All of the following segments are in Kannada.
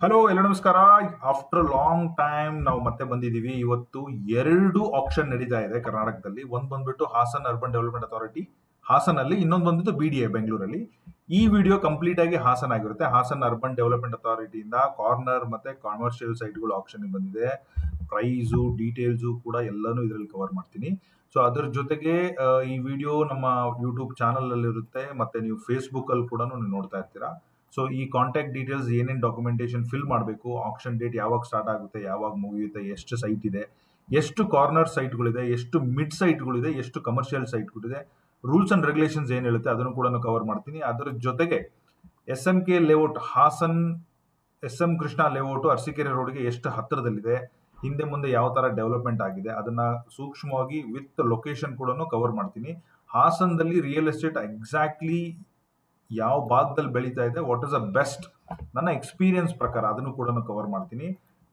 ಹಲೋ ಎಲ್ಲ ನಮಸ್ಕಾರ. ಆಫ್ಟರ್ ಲಾಂಗ್ ಟೈಮ್ ನಾವು ಮತ್ತೆ ಬಂದಿದ್ದೀವಿ. ಇವತ್ತು ಎರಡು ಆಕ್ಷನ್ ನಡೀತಾ ಇದೆ ಕರ್ನಾಟಕದಲ್ಲಿ. ಒಂದು ಬಂದ್ಬಿಟ್ಟು ಹಾಸನ್ ಅರ್ಬನ್ ಡೆವಲಪ್ಮೆಂಟ್ ಅಥಾರಿಟಿ ಹಾಸನಲ್ಲಿ, ಇನ್ನೊಂದು ಬಂದ್ಬಿಟ್ಟು BDA ಬೆಂಗಳೂರಲ್ಲಿ. ಈ ವಿಡಿಯೋ ಕಂಪ್ಲೀಟ್ ಆಗಿ ಹಾಸನ್ ಆಗಿರುತ್ತೆ. ಹಾಸನ್ ಅರ್ಬನ್ ಡೆವಲಪ್ಮೆಂಟ್ ಅಥಾರಿಟಿಯಿಂದ ಕಾರ್ನರ್ ಮತ್ತೆ ಕಮರ್ಷಿಯಲ್ ಸೈಟ್ಗಳು ಆಕ್ಷನ್ ಬಂದಿದೆ. ಪ್ರೈಸು ಡೀಟೇಲ್ಸು ಕೂಡ ಎಲ್ಲಾನು ಇದರಲ್ಲಿ ಕವರ್ ಮಾಡ್ತೀನಿ. ಸೊ ಅದ್ರ ಜೊತೆಗೆ ಈ ವಿಡಿಯೋ ನಮ್ಮ ಯೂಟ್ಯೂಬ್ ಚಾನಲ್ ಅಲ್ಲಿ ಇರುತ್ತೆ, ಮತ್ತೆ ನೀವು ಫೇಸ್ಬುಕ್ ಅಲ್ಲಿ ಕೂಡ ನೀವು ನೋಡ್ತಾ ಇರ್ತೀರಾ. ಸೊ ಈ ಕಾಂಟ್ಯಾಕ್ಟ್ ಡೀಟೇಲ್ಸ್, ಏನೇನು ಡಾಕ್ಯುಮೆಂಟೇಶನ್ ಫಿಲ್ ಮಾಡಬೇಕು, ಆಕ್ಷನ್ ಡೇಟ್ ಯಾವಾಗ ಸ್ಟಾರ್ಟ್ ಆಗುತ್ತೆ, ಯಾವಾಗ ಮುಗಿಯುತ್ತೆ, ಎಷ್ಟು ಸೈಟ್ ಇದೆ, ಎಷ್ಟು ಕಾರ್ನರ್ ಸೈಟ್ಗಳಿದೆ, ಎಷ್ಟು ಮಿಡ್ ಸೈಟ್ಗಳಿದೆ, ಎಷ್ಟು ಕಮರ್ಷಿಯಲ್ ಸೈಟ್ಗಳಿದೆ, ರೂಲ್ಸ್ ಅಂಡ್ ರೆಗ್ಯುಲೇಷನ್ಸ್ ಏನು ಹೇಳುತ್ತೆ ಅದನ್ನು ಕೂಡ ಕವರ್ ಮಾಡ್ತೀನಿ. ಅದರ ಜೊತೆಗೆ SMK layout Hassan, SM Krishna layout Arsikere ರೋಡ್ಗೆ ಎಷ್ಟು ಹತ್ತಿರದಲ್ಲಿದೆ, ಹಿಂದೆ ಮುಂದೆ ಯಾವ ತರ ಡೆವಲಪ್ಮೆಂಟ್ ಆಗಿದೆ, ಅದನ್ನ ಸೂಕ್ಷ್ಮವಾಗಿ ವಿತ್ ಲೊಕೇಶನ್ ಕೂಡ ಕವರ್ ಮಾಡ್ತೀನಿ. ಹಾಸನದಲ್ಲಿ ರಿಯಲ್ ಎಸ್ಟೇಟ್ ಎಕ್ಸಾಕ್ಟ್ಲಿ ಯಾವ ಭಾಗದಲ್ಲಿ ಬೆಳೀತಾ ಇದೆ, ವಾಟ್ ಇಸ್ ದ ಬೆಸ್ಟ್, ನನ್ನ ಎಕ್ಸ್ಪೀರಿಯನ್ಸ್ ಪ್ರಕಾರ ಅದನ್ನು ಕೂಡ ಕವರ್ ಮಾಡ್ತೀನಿ.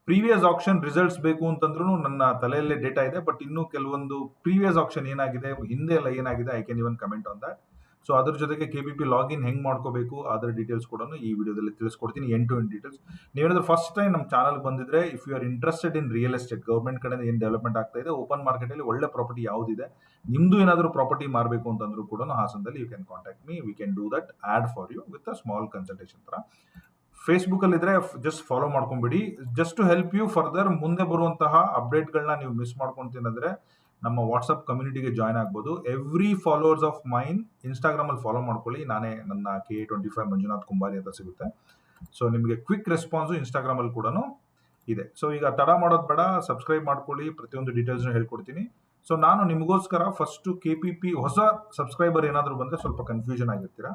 ಪ್ರೀವಿಯಸ್ ಆಕ್ಷನ್ ರಿಸಲ್ಟ್ಸ್ ಬೇಕು ಅಂತಂದ್ರೂ ನನ್ನ ತಲೆಯಲ್ಲೇ ಡೇಟಾ ಇದೆ, ಬಟ್ ಇನ್ನೂ ಕೆಲವೊಂದು ಪ್ರೀವಿಯಸ್ ಆಕ್ಷನ್ ಏನಾಗಿದೆ, ಹಿಂದೆ ಎಲ್ಲ ಏನಾಗಿದೆ, I can even comment on that. So ಅದ್ರ ಜೊತೆಗೆ KPP ಲಾಗಿನ್ ಹೆಂಗ್ ಮಾಡ್ಕೋಬೇಕು ಅದರ ಡೀಟೇಲ್ಸ್ ಕೂಡ ಈ ವಿಡಿಯೋದಲ್ಲಿ ತಿಳಿಸ್ಕೊಡ್ತೀನಿ, ಎಂಡ್ ಟು ಎಂಡ್ ಡೀಟೇಲ್ಸ್. ನೀವೇನಾದ್ರೂ ಫಸ್ಟ್ ಟೈಮ್ ನಮ್ಮ ಚಾನಲ್ ಬಂದಿದ್ರೆ, if you are interested in real estate, government ಕಡೆಯಿಂದ ಏನು ಡೆವಲಪ್ಮೆಂಟ್ ಆಗ್ತಾ ಇದೆ, ಓಪನ್ ಮಾರ್ಕೆಟ್ ಅಲ್ಲಿ ಒಳ್ಳೆ ಪ್ರಾಪರ್ಟಿ ಯಾವುದಿದೆ, ನಿಮ್ದು ಏನಾದರೂ ಪ್ರಾಪರ್ಟಿ ಮಾರಬೇಕು ಅಂತಂದ್ರೂ ಕೂಡ ಹಾಸನದಲ್ಲಿ you can contact me, we can do that ad for you with a small consultation ತರ. ಫೇಸ್ಬುಕ್ ಅಲ್ಲಿ ಇದ್ರೆ ಜಸ್ಟ್ ಫಾಲೋ ಮಾಡ್ಕೊಂಡ್ಬಿಡಿ, just to help you further. ಮುಂದೆ ಬರುವಂತಹ ಅಪ್ಡೇಟ್ಗಳನ್ನ ನೀವು ಮಿಸ್ ಮಾಡ್ಕೊಂತೀನಂದ್ರೆ ನಮ್ಮ ವಾಟ್ಸ್ಆಪ್ ಕಮ್ಯುನಿಟಿಗೆ ಜಾಯ್ನ್ ಆಗ್ಬೋದು. Every followers of mine Instagram ಅಲ್ಲಿ ಫಾಲೋ ಮಾಡ್ಕೊಳ್ಳಿ, ನಾನೇ ನನ್ನ KA25 ಮಂಜುನಾಥ್ ಕುಂಬಾರಿ ಅಂತ ಸಿಗುತ್ತೆ. ಸೊ ನಿಮಗೆ ಕ್ವಿಕ್ ರೆಸ್ಪಾನ್ಸ್ ಇನ್ಸ್ಟಾಗ್ರಾಮ್ ಅಲ್ಲಿ ಕೂಡ ಇದೆ. ಸೊ ಈಗ ತಡ ಮಾಡೋದು ಬೇಡ, ಸಬ್ಸ್ಕ್ರೈಬ್ ಮಾಡ್ಕೊಳ್ಳಿ, ಪ್ರತಿಯೊಂದು ಡೀಟೇಲ್ಸ್ ಹೇಳ್ಕೊಡ್ತೀನಿ. ಸೊ ನಾನು ನಿಮಗೋಸ್ಕರ ಫಸ್ಟ್ KPP ಹೊಸ ಸಬ್ಸ್ಕ್ರೈಬರ್ ಏನಾದರೂ ಬಂದ್ರೆ ಸ್ವಲ್ಪ ಕನ್ಫ್ಯೂಷನ್ ಆಗಿರ್ತೀರಾ.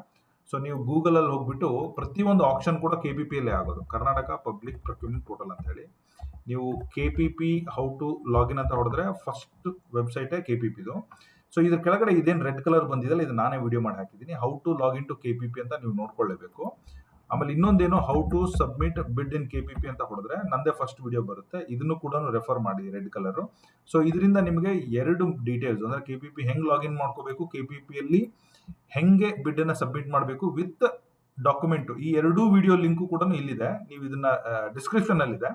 ಸೊ ನೀವು ಗೂಗಲ್ ಅಲ್ಲಿ ಹೋಗ್ಬಿಟ್ಟು ಪ್ರತಿಯೊಂದು ಆಕ್ಷನ್ ಕೂಡ KPP ಅಲ್ಲೇ ಆಗೋದು, ಕರ್ನಾಟಕ ಪಬ್ಲಿಕ್ ಪ್ರೊಕ್ಯೂರ್ಮೆಂಟ್ ಪೋರ್ಟಲ್ ಅಂತ ಹೇಳಿ. ನೀವು KPP ಹೌ ಟು ಲಾಗಿನ್ ಅಂತ ಹೊಡೆದ್ರೆ ಫಸ್ಟ್ ವೆಬ್ಸೈಟೇ KPPದು. ಸೊ ಇದ್ರ ಕೆಳಗಡೆ ಇದೇನು ರೆಡ್ ಕಲರ್ ಬಂದಿದೆಯಲ್ಲ, ಇದು ನಾನೇ ವಿಡಿಯೋ ಮಾಡಿ ಹಾಕಿದ್ದೀನಿ. How to login to KPP ಅಂತ ನೀವು ನೋಡ್ಕೊಳ್ಳೇಬೇಕು. ಆಮೇಲೆ ಇನ್ನೊಂದೇನು, ಹೌ ಟು ಸಬ್ಮಿಟ್ ಬಿಡ್ ಇನ್ KPP ಅಂತ ಹೊಡೆದ್ರೆ ನಂದೇ ಫಸ್ಟ್ ವಿಡಿಯೋ ಬರುತ್ತೆ, ಇದನ್ನು ಕೂಡ ರೆಫರ್ ಮಾಡಿ, ರೆಡ್ ಕಲರ್. ಸೊ ಇದರಿಂದ ನಿಮಗೆ ಎರಡು ಡೀಟೇಲ್ಸ್, ಅಂದ್ರೆ KPP ಹೆಂಗ್ ಲಾಗಿನ್ ಮಾಡ್ಕೋಬೇಕು, KPP ಅಲ್ಲಿ ಹೆಂಗೆ ಬಿಡ್ ಅನ್ನ ಸಬ್ಮಿಟ್ ಮಾಡಬೇಕು ವಿತ್ ಡಾಕ್ಯುಮೆಂಟ್, ಈ ಎರಡೂ ವಿಡಿಯೋ ಲಿಂಕ್ ಕೂಡ ಇಲ್ಲಿದೆ. ನೀವು ಇದನ್ನ ಡಿಸ್ಕ್ರಿಪ್ಷನ್ ಅಲ್ಲಿ ಇದೆ,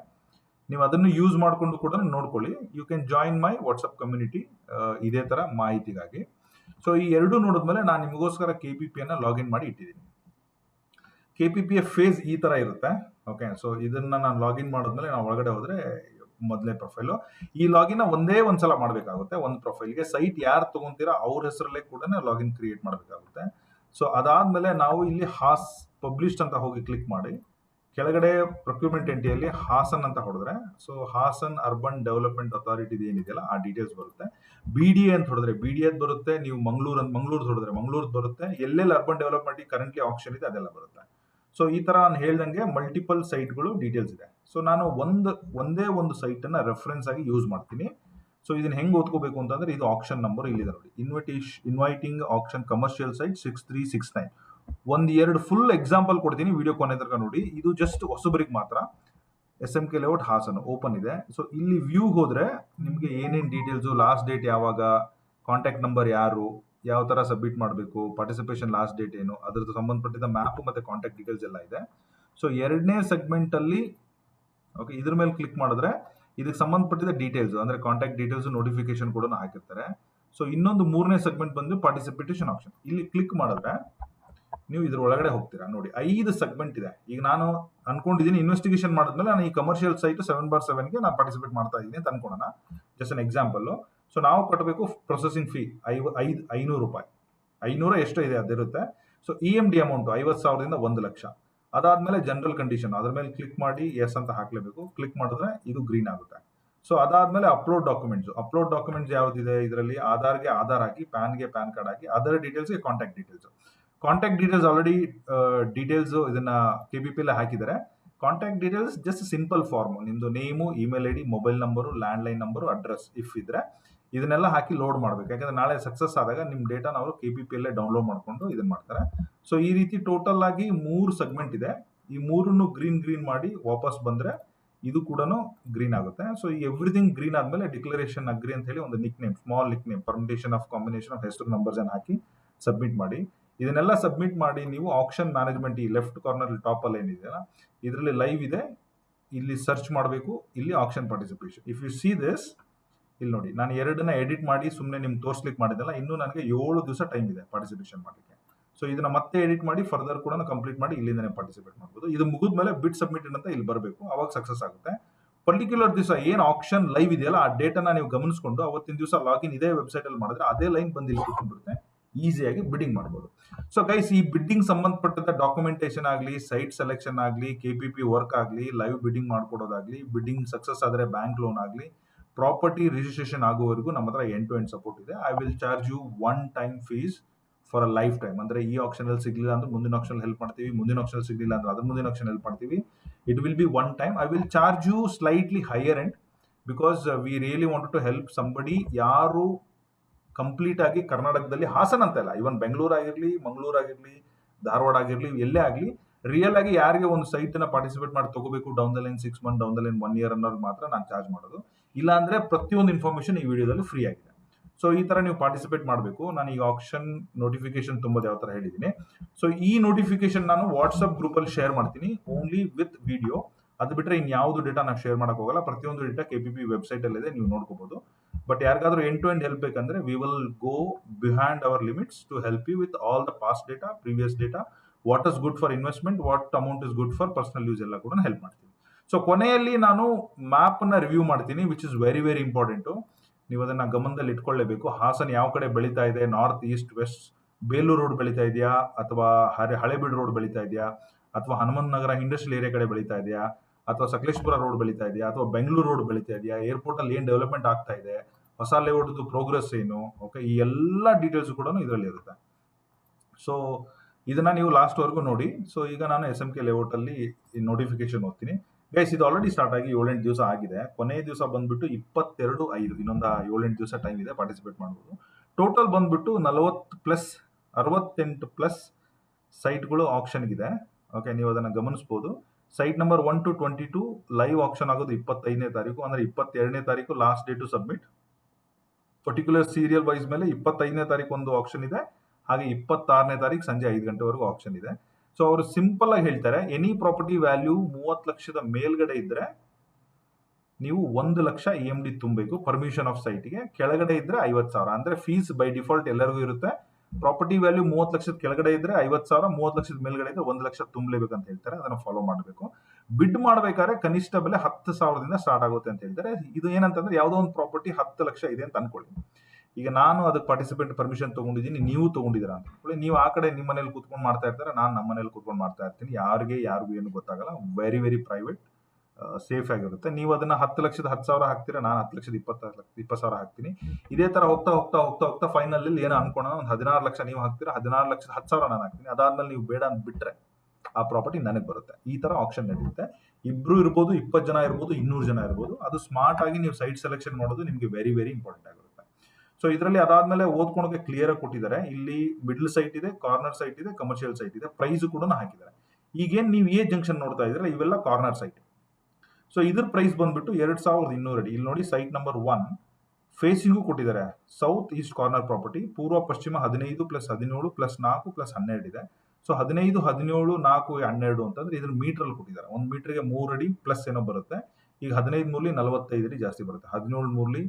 ನೀವು ಅದನ್ನು ಯೂಸ್ ಮಾಡಿಕೊಂಡು ಕೂಡ ನೋಡ್ಕೊಳ್ಳಿ. You can join my WhatsApp community ಇದೇ ತರ ಮಾಹಿತಿಗಾಗಿ. ಸೊ ಈ ಎರಡು ನೋಡಿದ್ಮೇಲೆ ನಾನು ನಿಮಗೋಸ್ಕರ KPP ಅನ್ನ ಲಾಗಿನ್ ಮಾಡಿ ಇಟ್ಟಿದ್ದೀನಿ. KPP ಫೇಸ್ ಈ ತರ ಇರುತ್ತೆ. ಓಕೆ, ಸೊ ಇದನ್ನ ನಾನು ಲಾಗಿನ್ ಮಾಡಿದ್ಮೇಲೆ ನಾವು ಒಳಗಡೆ ಹೋದ್ರೆ ಮೊದಲನೇ ಪ್ರೊಫೈಲು. ಈ ಲಾಗಿನ್ ಒಂದೇ ಒಂದ್ಸಲ ಮಾಡಬೇಕಾಗುತ್ತೆ. ಒಂದು ಪ್ರೊಫೈಲ್ಗೆ ಸೈಟ್ ಯಾರು ತಗೊಂತೀರಾ ಅವ್ರ ಹೆಸರಲ್ಲೇ ಕೂಡ ಲಾಗಿನ್ ಕ್ರಿಯೇಟ್ ಮಾಡಬೇಕಾಗುತ್ತೆ. ಸೊ ಅದಾದ್ಮೇಲೆ ನಾವು ಇಲ್ಲಿ ಪಬ್ಲಿಷ್ಡ್ ಅಂತ ಹೋಗಿ ಕ್ಲಿಕ್ ಮಾಡಿ ಕೆಳಗಡೆ ಪ್ರೊಕ್ಯೂರ್ಮೆಂಟ್ ಎಂಟ್ರಿಯಲ್ಲಿ ಹಾಸನ್ ಅಂತ ಹೊಡೆದ್ರೆ, so Hassan urban development authority ಏನಿದೆಯಲ್ಲ ಆ ಡೀಟೇಲ್ಸ್ ಬರುತ್ತೆ. BDA ಅಂತ ಹೊಡೆದ್ರೆ BDA ಬರುತ್ತೆ, ನೀವು ಮಂಗಳೂರು ಹೊಡೆದ್ರೆ ಮಂಗಳೂರು ಬರುತ್ತೆ, ಎಲ್ಲೆಲ್ಲಿ ಅರ್ಬನ್ ಡೆವಲಪ್ಮೆಂಟ್ ಕರೆಂಟ್ಲಿ ಆಕ್ಷನ್ ಇದೆ ಅದೆಲ್ಲ ಬರುತ್ತೆ. ಸೊ ಈ ತರ ನಾನು ಹೇಳ್ದಂಗೆ ಮಲ್ಟಿಪಲ್ ಸೈಟ್ಗಳು ಡೀಟೇಲ್ಸ್ ಇದೆ. ಸೊ ನಾನು ಒಂದೇ ಒಂದು ಸೈಟ್ ಅನ್ನ ರೆಫರೆನ್ಸ್ ಆಗಿ ಯೂಸ್ ಮಾಡ್ತೀನಿ. ಸೊ ಇದನ್ನ ಹೆಂಗ್ ಓದ್ಕೋಬೇಕು ಅಂತಂದ್ರೆ, ಇದು ಆಕ್ಷನ್ ನಂಬರ್ ಇಲ್ಲಿದೆ ನೋಡಿ, ಇನ್ವೈಟಿಂಗ್ ಆಕ್ಷನ್ ಕಮರ್ಷಿಯಲ್ ಸೈಟ್ 6369. ಎರಡು ಫುಲ್ ಎಕ್ಸಾಂಪಲ್ ಕೊಡ್ತೀನಿ, ವಿಡಿಯೋ ಕೊನೆ ತನಕ ನೋಡಿ. ಇದು ಜಸ್ಟ್ ಹೊಸಬರಿಗೆ ಮಾತ್ರ. SMK ಲೇಔಟ್ ಹಾಸನ್ ಓಪನ್ ಇದೆ. ಸೊ ಇಲ್ಲಿ ವ್ಯೂ ಹೋದ್ರೆ ನಿಮ್ಗೆ ಏನೇನ್ ಡೀಟೇಲ್ಸ್, ಲಾಸ್ಟ್ ಡೇಟ್ ಯಾವಾಗ, ಕಾಂಟ್ಯಾಕ್ಟ್ ನಂಬರ್ ಯಾರು, ಯಾವ ತರ ಸಬ್ಮಿಟ್ ಮಾಡಬೇಕು, ಪಾರ್ಟಿಸಿಪೇಷನ್ ಲಾಸ್ಟ್ ಡೇಟ್ ಏನು, ಅದ್ರದ್ದು ಸಂಬಂಧಪಟ್ಟಿದ್ದ ಮ್ಯಾಪ್ ಮತ್ತೆ ಕಾಂಟ್ಯಾಕ್ಟ್ ಡೀಟೇಲ್ಸ್ ಎಲ್ಲ ಇದೆ. ಸೊ ಎರಡನೇ ಸೆಗ್ಮೆಂಟ್ ಅಲ್ಲಿ ಓಕೆ, ಇದ್ರ ಮೇಲೆ ಕ್ಲಿಕ್ ಮಾಡಿದ್ರೆ ಇದಕ್ಕೆ ಸಂಬಂಧಪಟ್ಟಿದ್ದ ಡೀಟೇಲ್ಸ್ ಅಂದ್ರೆ ಕಾಂಟ್ಯಾಕ್ಟ್ ಡೀಟೇಲ್ಸ್, ನೋಟಿಫಿಕೇಶನ್ ಕೂಡ ಹಾಕಿರ್ತಾರೆ. ಸೊ ಇನ್ನೊಂದು ಮೂರನೇ ಸೆಗ್ಮೆಂಟ್ ಬಂದು ಪಾರ್ಟಿಸಿಪೇಷನ್ ಆಪ್ಷನ್. ಇಲ್ಲಿ ಕ್ಲಿಕ್ ಮಾಡಿದ್ರೆ ನೀವು ಇದ್ರ ಒಳಗಡೆ ಹೋಗ್ತೀರಾ ನೋಡಿ, 5 ಸೆಗ್ಮೆಂಟ್ ಇದೆ. ಈಗ ನಾನು ಅನ್ಕೊಂಡಿದ್ದೀನಿ ಇನ್ವೆಸ್ಟಿಗೇಷನ್ ಮಾಡಿದ್ಮೇಲೆ ನಾನು ಈ ಕಮರ್ಷಿಯಲ್ ಸೈಟ್ 7/7ಗೆ ನಾನು ಪಾರ್ಟಿಸಿಪೇಟ್ ಮಾಡ್ತಾ ಇದ್ದೀನಿ ಅಂತ ಅನ್ಕೊಳ್ಳೋಣ, ಜಸ್ಟ್ ಅನ್ ಎಕ್ಸಾಂಪಲ್. ಸೊ ನಾವು ಕಟ್ಟಬೇಕು ಪ್ರೊಸೆಸಿಂಗ್ ಫೀ 500 ರೂಪಾಯಿ, 500 ಎಷ್ಟೋ ಇದೆ ಅದಿರುತ್ತೆ. ಸೊ EMD ಅಮೌಂಟ್ 50,000ದಿಂದ 1,00,000. ಅದಾದ್ಮೇಲೆ ಜನರಲ್ ಕಂಡೀಷನ್, ಅದ್ರ ಮೇಲೆ ಕ್ಲಿಕ್ ಮಾಡಿ ಎಸ್ ಅಂತ ಹಾಕ್ಲೇಬೇಕು. ಕ್ಲಿಕ್ ಮಾಡಿದ್ರೆ ಇದು ಗ್ರೀನ್ ಆಗುತ್ತೆ. ಸೊ ಅದಾದ್ಮೇಲೆ ಅಪ್ಲೋಡ್ ಡಾಕ್ಯುಮೆಂಟ್ಸ್ ಯಾವ್ದಿದೆ ಇದರಲ್ಲಿ, ಆಧಾರ್ಗೆ ಆಧಾರ್ ಹಾಕಿ, ಪ್ಯಾನ್ಗೆ ಪ್ಯಾನ್ ಕಾರ್ಡ್ ಹಾಕಿ, ಅದರ್ ಡೀಟೇಲ್ಸ್ಗೆ ಕಾಂಟ್ಯಾಕ್ಟ್ ಡೀಟೇಲ್ಸ್ ಆಲ್ರೆಡಿ ಡೀಟೇಲ್ಸ್ ಇದನ್ನ KPP ಹಾಕಿದ್ದಾರೆ. Contact details just simple form, ನಿಮ್ದು name, email ID, mobile number, landline number, address if ಇದ್ರೆ ಇದನ್ನೆಲ್ಲ ಹಾಕಿ ಲೋಡ್ ಮಾಡಬೇಕು. ಯಾಕಂದ್ರೆ ನಾಳೆ ಸಕ್ಸಸ್ ಆದಾಗ ನಿಮ್ ಡೇಟಾನ ಅವರು KPP ಅಲ್ಲೇ ಡೌನ್ಲೋಡ್ ಮಾಡ್ಕೊಂಡು ಇದನ್ನ ಮಾಡ್ತಾರೆ. ಸೊ ಈ ರೀತಿ ಟೋಟಲ್ ಆಗಿ 3 ಸೆಗ್ಮೆಂಟ್ ಇದೆ. ಈ ಮೂರನ್ನು ಗ್ರೀನ್ ಮಾಡಿ ವಾಪಸ್ ಬಂದ್ರೆ ಇದು ಕೂಡ ಗ್ರೀನ್ ಆಗುತ್ತೆ. ಸೊ ಈ ಎವ್ರಿಥಿಂಗ್ ಗ್ರೀನ್ ಆದ್ಮೇಲೆ ಡಿಕ್ಲರೇಷನ್ ಅಗ್ರಿ ಅಂತ ಹೇಳಿ ಒಂದು small nick name, permutation of combination of ಹೆಸರು ನಂಬರ್ಸ್ ಅನ್ನು ಹಾಕಿ ಸಬ್ಮಿಟ್ ಮಾಡಿ. ಇದನ್ನೆಲ್ಲ ಸಬ್ಮಿಟ್ ಮಾಡಿ ನೀವು ಆಕ್ಷನ್ ಮ್ಯಾನೇಜ್ಮೆಂಟ್ ಈ ಲೆಫ್ಟ್ ಕಾರ್ನರ್ ಟಾಪ್ ಅಲ್ಲಿ ಏನಿದೆಯಲ್ಲ ಇದರಲ್ಲಿ ಲೈವ್ ಇದೆ, ಇಲ್ಲಿ ಸರ್ಚ್ ಮಾಡಬೇಕು, ಇಲ್ಲಿ auction participation. If you see this, ಇಲ್ಲಿ ನೋಡಿ, ನಾನು ಎರಡನ್ನ ಎಡಿಟ್ ಮಾಡಿ ಸುಮ್ಮನೆ ನಿಮ್ಗೆ ತೋರಿಸ್ಲಿಕ್ಕೆ ಮಾಡಿದಲ್ಲ, ಇನ್ನೂ ನನಗೆ 7 ದಿವಸ ಟೈಮ್ ಇದೆ ಪಾರ್ಟಿಸಿಪೇಷನ್ ಮಾಡಲಿಕ್ಕೆ. ಸೊ ಇದನ್ನ ಮತ್ತೆ ಎಡಿಟ್ ಮಾಡಿ ಫರ್ದರ್ ಕೂಡ ಕಂಪ್ಲೀಟ್ ಮಾಡಿ ಇಲ್ಲಿಂದನೇ ಪಾರ್ಟಿಸಿಪೇಟ್ ಮಾಡ್ಬೋದು. ಇದು ಮುಗಿದ್ಮೇಲೆ ಬಿಟ್ ಸಬ್ಮಿಟೆಡ್ ಅಂತ ಇಲ್ಲಿ ಬರಬೇಕು, ಅವಾಗ ಸಕ್ಸಸ್ ಆಗುತ್ತೆ. ಪರ್ಟಿಕ್ಯುಲರ್ ದಿವಸ ಏನು ಆಕ್ಷನ್ ಲೈವ್ ಇದೆಯಲ್ಲ, ಆ ಡೇಟನ ನೀವು ಗಮನಿಸ್ಕೊಂಡು ಅವತ್ತಿನ ದಿವಸ ಲಾಗಿನ್ ಇದೇ ವೆಬ್ಸೈಟ್ ಅಲ್ಲಿ ಮಾಡಿದ್ರೆ ಅದೇ ಲೈನ್ ಬಂದು ಇಲ್ಲಿ ಕೂತ್ಕೊಂಡ್ಬಿಡುತ್ತೆ, ಈಸಿಯಾಗಿ ಬಿಡ್ಡಿಂಗ್ ಮಾಡ್ಬೋದು. ಸೊ ಗೈಸ್, ಈ ಬಿಡ್ಡಿಂಗ್ ಸಂಬಂಧಪಟ್ಟಂತ ಡಾಕ್ಯುಮೆಂಟೇಶನ್ ಆಗಲಿ, ಸೈಟ್ ಸೆಲೆಕ್ಷನ್ ಆಗಲಿ, KPP ವರ್ಕ್ ಆಗಲಿ, ಲೈವ್ ಬಿಡ್ಡಿಂಗ್ ಮಾಡ್ಕೊಡೋದಾಗ್ಲಿ, ಬಿಡ್ಡಿಂಗ್ ಸಕ್ಸಸ್ ಆದರೆ ಬ್ಯಾಂಕ್ ಲೋನ್ ಆಗಲಿ, ಪ್ರಾಪರ್ಟಿ ರಿಜಿಸ್ಟ್ರೇಷನ್ ಆಗೋವರೆಗೂ ನಮ್ಮ ಹತ್ರ ಎಂಡ್ ಟು ಎಂಡ್ ಸಪೋರ್ಟ್ ಇದೆ. I will charge you one time fees for a lifetime. ಅಂದ್ರೆ ಈ ಆಕ್ಷನ್ ಅಲ್ಲಿ ಸಿಗ್ಲಿಲ್ಲ ಅಂದ್ರೆ ಮುಂದಿನ ಆಕ್ಷನ್ ಹೆಲ್ಪ್ ಮಾಡ್ತೀವಿ, ಮುಂದಿನ ಆಕ್ಷನ್ ಸಿಗ್ಲಿಲ್ಲ ಅಂದ್ರೆ ಅದ್ರ ಮುಂದಿನ ಆಕ್ಷನ್ ಹೆಲ್ಪ್ ಮಾಡ್ತೀವಿ. It will be one time. I will charge you slightly higher end because we really want to help somebody ಯಾರು ಕಂಪ್ಲೀಟ್ ಆಗಿ ಕರ್ನಾಟಕದಲ್ಲಿ, ಹಾಸನ ಅಂತ ಇಲ್ಲ, ಇವನ್ ಬೆಂಗಳೂರು ಆಗಿರ್ಲಿ, ಮಂಗಳೂರು ಆಗಿರ್ಲಿ, ಧಾರವಾಡ ಆಗಿರ್ಲಿ, ಎಲ್ಲೇ ಆಗಲಿ, ರಿಯಲ್ ಆಗಿ ಯಾರಿಗೆ ಒಂದು ಸೈಟ್ ನ ಪಾರ್ಟಿಸಿಪೇಟ್ ಮಾಡಿ ತಗೋಬೇಕು down the line 6 month, down the line 1 year ಅನ್ನೋದು ಮಾತ್ರ ನಾನು ಚಾರ್ಜ್ ಮಾಡೋದು. ಇಲ್ಲ ಅಂದ್ರೆ ಪ್ರತಿಯೊಂದು ಇನ್ಫಾರ್ಮೇಶನ್ ಈ ವಿಡಿಯೋದಲ್ಲಿ ಫ್ರೀ ಆಗಿದೆ. ಸೊ ಈ ತರ ನೀವು ಪಾರ್ಟಿಸಿಪೇಟ್ ಮಾಡಬೇಕು. ನಾನು ಈ ಆಕ್ಷನ್ ನೋಟಿಫಿಕೇಶನ್ ತುಂಬೋದು ಯಾವ ತರ ಹೇಳಿದ್ದೀನಿ. ಸೊ ಈ ನೋಟಿಫಿಕೇಶನ್ ನಾನು ವಾಟ್ಸ್ಆಪ್ ಗ್ರೂಪ್ ಅಲ್ಲಿ ಶೇರ್ ಮಾಡ್ತೀನಿ, ಓನ್ಲಿ ವಿತ್ ವಿಡಿಯೋ. ಅದು ಬಿಟ್ರೆ ಇನ್ಯಾವುದು ಡೇಟಾ ನಾವು ಶೇರ್ ಮಾಡಕ್ ಹೋಗಲ್ಲ. ಪ್ರತಿಯೊಂದು ಡೇಟಾ KPP ವೆಬ್ಸೈಟ್ ಅಲ್ಲಿ ಇದೆ, ನೀವು ನೋಡ್ಕೋಬಹುದು. ಬಟ್ ಯಾರಿಗಾದ್ರೂ ಎಂಡ್ ಟು ಎಂಡ್ ಹೆಲ್ಪ್ ಬೇಕಂದ್ರೆ we will go behind our limits to help you with all the past data, previous data, what is good for investment, what amount is good for personal use ಎಲ್ಲ ಕೂಡ ಹೆಲ್ಪ್ ಮಾಡ್ತೀವಿ. ಸೊ ಕೊನೆಯಲ್ಲಿ ನಾನು ಮ್ಯಾಪ್ ನ ರಿವ್ಯೂ ಮಾಡ್ತೀನಿ, which is very very important. ನೀವು ಅದನ್ನ ಗಮನದಲ್ಲಿ ಇಟ್ಕೊಳ್ಳೇಬೇಕು. ಹಾಸನ್ ಯಾವ ಕಡೆ ಬೆಳೀತಾ ಇದೆ, north, east, west, Belur road ಬೆಳೀತಾ ಇದೆಯಾ, ಅಥವಾ ಹಳೆಬೀಡು ರೋಡ್ ಬೆಳೀತಾ ಇದೆಯಾ, ಅಥವಾ ಹನುಮಂತ ನಗರ ಇಂಡಸ್ಟ್ರಿಯಲ್ ಏರಿಯಾ ಕಡೆ ಬೆಳೀತಾ ಇದೆಯಾ, ಅಥವಾ ಸಕಲೇಶ್ಪುರ ರೋಡ್ ಬೆಳೀತಾ ಇದೆಯಾ, ಅಥವಾ ಬೆಂಗಳೂರು ರೋಡ್ ಬೆಳೀತಾ ಇದೆಯಾ, ಏರ್ಪೋರ್ಟ್ ಅಲ್ಲಿ ಏನ್ ಡೆವಲಪ್ಮೆಂಟ್ ಆಗ್ತಾ ಇದೆ, ಹೊಸ ಲೇಔಟ್ ಪ್ರೋಗ್ರೆಸ್ ಏನು, ಓಕೆ, ಈ ಎಲ್ಲ ಡೀಟೇಲ್ಸ್ ಕೂಡ ಇದರಲ್ಲಿ ಇರುತ್ತೆ. ಸೊ ಇದನ್ನ ನೀವು ಲಾಸ್ಟ್ ವರ್ಗೂ ನೋಡಿ. ಸೊ ಈಗ ನಾನು SMK ಲೇಔಟ್ ಅಲ್ಲಿ ನೋಟಿಫಿಕೇಶನ್ ಓದ್ತೀನಿ. ಗೈಸ್, ಇದು ಆಲ್ರೆಡಿ ಸ್ಟಾರ್ಟ್ ಆಗಿ 7-8 ದಿವಸ ಆಗಿದೆ. ಕೊನೆ ದಿವಸ ಬಂದ್ಬಿಟ್ಟು 22/5, ಇನ್ನೊಂದು 7-8 ದಿವಸ ಟೈಮ್ ಇದೆ, ಪಾರ್ಟಿಸಿಪೇಟ್ ಮಾಡ್ಬೋದು. ಟೋಟಲ್ ಬಂದ್ಬಿಟ್ಟು 68+ ಸೈಟ್ಗಳು ಆಕ್ಷನ್ಗಿದೆ. ಓಕೆ, ನೀವು ಅದನ್ನ ಗಮನಿಸಬಹುದು. Site number 1 to 22 live auction ಆಗೋದು 25ನೇ ತಾರೀಕು, ಅಂದ್ರೆ 22ನೇ ತಾರೀಕು last day to submit. Particular serial wise ಮೇಲೆ 25ನೇ ತಾರೀಕು ಒಂದು ಆಕ್ಷನ್ ಇದೆ, ಹಾಗೆ 26ನೇ ತಾರೀಕು ಸಂಜೆ 5 ಗಂಟೆವರೆಗೂ ಆಕ್ಷನ್ ಇದೆ. ಸೊ ಅವರು ಸಿಂಪಲ್ ಆಗಿ ಹೇಳ್ತಾರೆ, ಎನಿ ಪ್ರಾಪರ್ಟಿ ವ್ಯಾಲ್ಯೂ 30 ಲಕ್ಷದ ಮೇಲ್ಗಡೆ ಇದ್ರೆ ನೀವು 1 ಲಕ್ಷ EMD ತುಂಬಬೇಕು ಪರ್ಮಿಷನ್ ಆಫ್ ಸೈಟ್ಗೆ. ಕೆಳಗಡೆ ಇದ್ರೆ 50,000. ಅಂದ್ರೆ ಫೀಸ್ ಬೈ ಡಿಫಾಲ್ಟ್ ಎಲ್ಲರಿಗೂ ಇರುತ್ತೆ. ಪ್ರಾಪರ್ಟಿ ವ್ಯಾಲ್ಯೂ 30 ಲಕ್ಷದ ಕೆಳಗಡೆ ಇದ್ರೆ 50,000, 30 ಲಕ್ಷದ ಮೇಲ್ಗಡೆ ಇದ್ರೆ 1 ಲಕ್ಷ ತುಂಬಲೇಬೇಕು ಅಂತ ಹೇಳ್ತಾರೆ. ಅದನ್ನ ಫಾಲೋ ಮಾಡಬೇಕು. ಬಿಡ್ ಮಾಡಬೇಕಾದ್ರೆ ಕನಿಷ್ಠ ಬೆಲೆ 10,000ದಿಂದ ಸ್ಟಾರ್ಟ್ ಆಗುತ್ತೆ ಅಂತ ಹೇಳ್ತಾರೆ. ಇದು ಏನಂತಂದ್ರೆ ಯಾವುದೋ ಒಂದು ಪ್ರಾಪರ್ಟಿ 10 ಲಕ್ಷ ಇದೆ ಅಂತ ಅನ್ಕೊಳ್ಳಿ. ಈಗ ನಾನು ಅದಕ್ಕೆ ಪಾರ್ಟಿಸಿಪೇಟ್ ಪರ್ಮಿಷನ್ ತಗೊಂಡಿದ್ದೀನಿ, ನೀವು ತಗೊಂಡಿದ್ದೀರಾ ಅಂತ ಅನ್ಕೊಳ್ಳಿ. ನೀವು ಆ ಕಡೆ ನಿಮ್ಮ ಮನೇಲಿ ಕೂತ್ಕೊಂಡು ಮಾಡ್ತಾ ಇರ್ತಾರೆ, ನಾನು ನಮ್ಮ ಮನೇಲಿ ಕೂತ್ಕೊಂಡು ಮಾಡ್ತಾ ಇರ್ತೀನಿ. ಯಾರಿಗೂ ಏನು ಗೊತ್ತಾಗಲ್ಲ. ವೆರಿ ವೆರಿ ಪ್ರೈವೇಟ್, ಸೇಫ್ ಆಗಿರುತ್ತೆ. ನೀವು ಅದನ್ನ 10 ಲಕ್ಷದ 10,000 ಹಾಕ್ತೀರಾ, ನಾನು 10 ಲಕ್ಷದ 20,000 ಹಾಕ್ತೀನಿ. ಇದೇ ತರ ಹೋಗ್ತಾ ಹೋಗ್ತಾ ಹೋಗ್ತಾ ಹೋಗ್ತಾ ಫೈನಲ್ ಏನು ಅನ್ಕೋಣ, ಒಂದು 16 ಲಕ್ಷ ನೀವು ಹಾಕ್ತೀರಾ, 16 ಲಕ್ಷದ 10,000 ನಾನು ಹಾಕ್ತೀನಿ. ಅದಾದ್ಮೇಲೆ ನೀವು ಬೇಡ ಅಂತ ಬಿಟ್ರೆ ಆ ಪ್ರಾಪರ್ಟಿ ನನಗೆ ಬರುತ್ತೆ. ಈ ತರ ಆಕ್ಷನ್ ನಡೆಯುತ್ತೆ. ಇಬ್ರು ಇರ್ಬೋದು, 20 ಜನ ಇರ್ಬೋದು, 200 ಜನ ಇರ್ಬೋದು. ಅದು ಸ್ಮಾರ್ಟ್ ಆಗಿ ನೀವು ಸೈಟ್ ಸೆಲೆಕ್ಷನ್ ಮಾಡೋದು ನಿಮ್ಗೆ ವೆರಿ ವೆರಿ ಇಂಪಾರ್ಟೆಂಟ್ ಆಗಿರುತ್ತೆ. ಸೊ ಇದರಲ್ಲಿ ಅದಾದ್ಮೇಲೆ ಓದ್ಕೊಳಕ್ಕೆ ಕ್ಲಿಯರ್ ಆಗಿ ಕೊಟ್ಟಿದ್ದಾರೆ. ಇಲ್ಲಿ ಮಿಡ್ಲ್ ಸೈಟ್ ಇದೆ, ಕಾರ್ನರ್ ಸೈಟ್ ಇದೆ, ಕಮರ್ಷಿಯಲ್ ಸೈಟ್ ಇದೆ, ಪ್ರೈಸ್ ಕೂಡ ಹಾಕಿದ್ದಾರೆ. ಈಗೇನ್ ನೀವು ಜಂಕ್ಷನ್ ನೋಡ್ತಾ ಇದ್ರೆ ಇವೆಲ್ಲ ಕಾರ್ನರ್ ಸೈಟ್. ಸೊ ಇದ್ರ ಪ್ರೈಸ್ ಬಂದ್ಬಿಟ್ಟು 2,200 ಅಡಿ. ಇಲ್ಲಿ ನೋಡಿ, ಸೈಟ್ ನಂಬರ್ 1 ಫೇಸಿಂಗು ಕೊಟ್ಟಿದ್ದಾರೆ. ಸೌತ್ ಈಸ್ಟ್ ಕಾರ್ನರ್ ಪ್ರಾಪರ್ಟಿ, ಪೂರ್ವ ಪಶ್ಚಿಮ 15 + 17 + 4 + 12 ಇದೆ. ಸೊ 15, 17, 4, 12 ಅಂತಂದ್ರೆ ಇದ್ರ ಮೀಟರ್ ಅಲ್ಲಿ ಕೊಟ್ಟಿದ್ದಾರೆ. 1 ಮೀಟರ್ಗೆ 3 ಅಡಿ ಪ್ಲಸ್ ಏನೋ ಬರುತ್ತೆ. ಈಗ 15 ಮೂರ್ಲಿ 45 ಅಡಿ ಜಾಸ್ತಿ ಬರುತ್ತೆ. 17 ಮೂರ್ಲಿ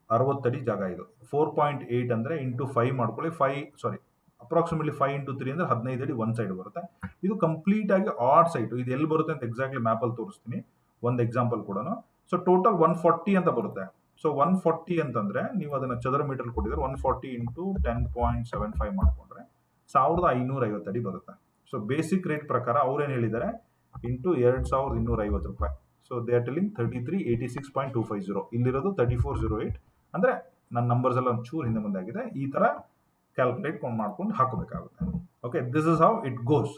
60 ಅಡಿ ಜಾಗ ಇದು. 4.8 ಅಂದ್ರೆ ಇಂಟು 5 ಮಾಡ್ಕೊಳ್ಳಿ. ಅಪ್ರಾಕ್ಸಿಮೇಟ್ಲಿ 5 × 3 ಅಂದ್ರೆ 15 ಅಡಿ ಒಂದ್ ಸೈಡ್ ಬರುತ್ತೆ. ಇದು ಕಂಪ್ಲೀಟ್ ಆಗಿ ಆಡ್ ಸೈಟ್. ಇದು ಎಲ್ಲಿ ಬರುತ್ತೆ ಅಂತ ಎಕ್ಸಾಕ್ಟ್ಲಿ ಮ್ಯಾಪ್ ಅಲ್ಲಿ ತೋರಿಸ್ತೀನಿ, ಒಂದು ಎಕ್ಸಾಂಪಲ್ ಕೂಡ. ಸೊ ಟೋಟಲ್ 140 ಅಂತ ಬರುತ್ತೆ. ಸೊ 140 ಅಂತಂದ್ರೆ ನೀವು ಅದನ್ನ ಚದರ ಮೀಟರ್ ಕೊಟ್ಟಿದ್ರೆ 140 × 10.75 ಮಾಡ್ಕೊಂಡ್ರೆ 1,550 ಅಡಿ ಬರುತ್ತೆ. ಸೊ ಬೇಸಿಕ್ ರೇಟ್ ಪ್ರಕಾರ ಅವ್ರೇನ್ ಹೇಳಿದ್ದಾರೆ, ಇಂಟು 2,250 ರೂಪಾಯಿ. So they are telling 3386.250. ಇಲ್ಲಿರೋದು 3408. ಅಂದ್ರೆ ನನ್ನ ನಂಬರ್ಸ್ ಎಲ್ಲ ಒಂಚೂರು ಹಿಂದೆ ಮುಂದೆ ಆಗಿದೆ. ಈ ತರ ಕ್ಯಾಲ್ಕುಲೇಟ್ ಮಾಡ್ಕೊಂಡು ಹಾಕಬೇಕಾಗುತ್ತೆ. Okay, this is how it goes.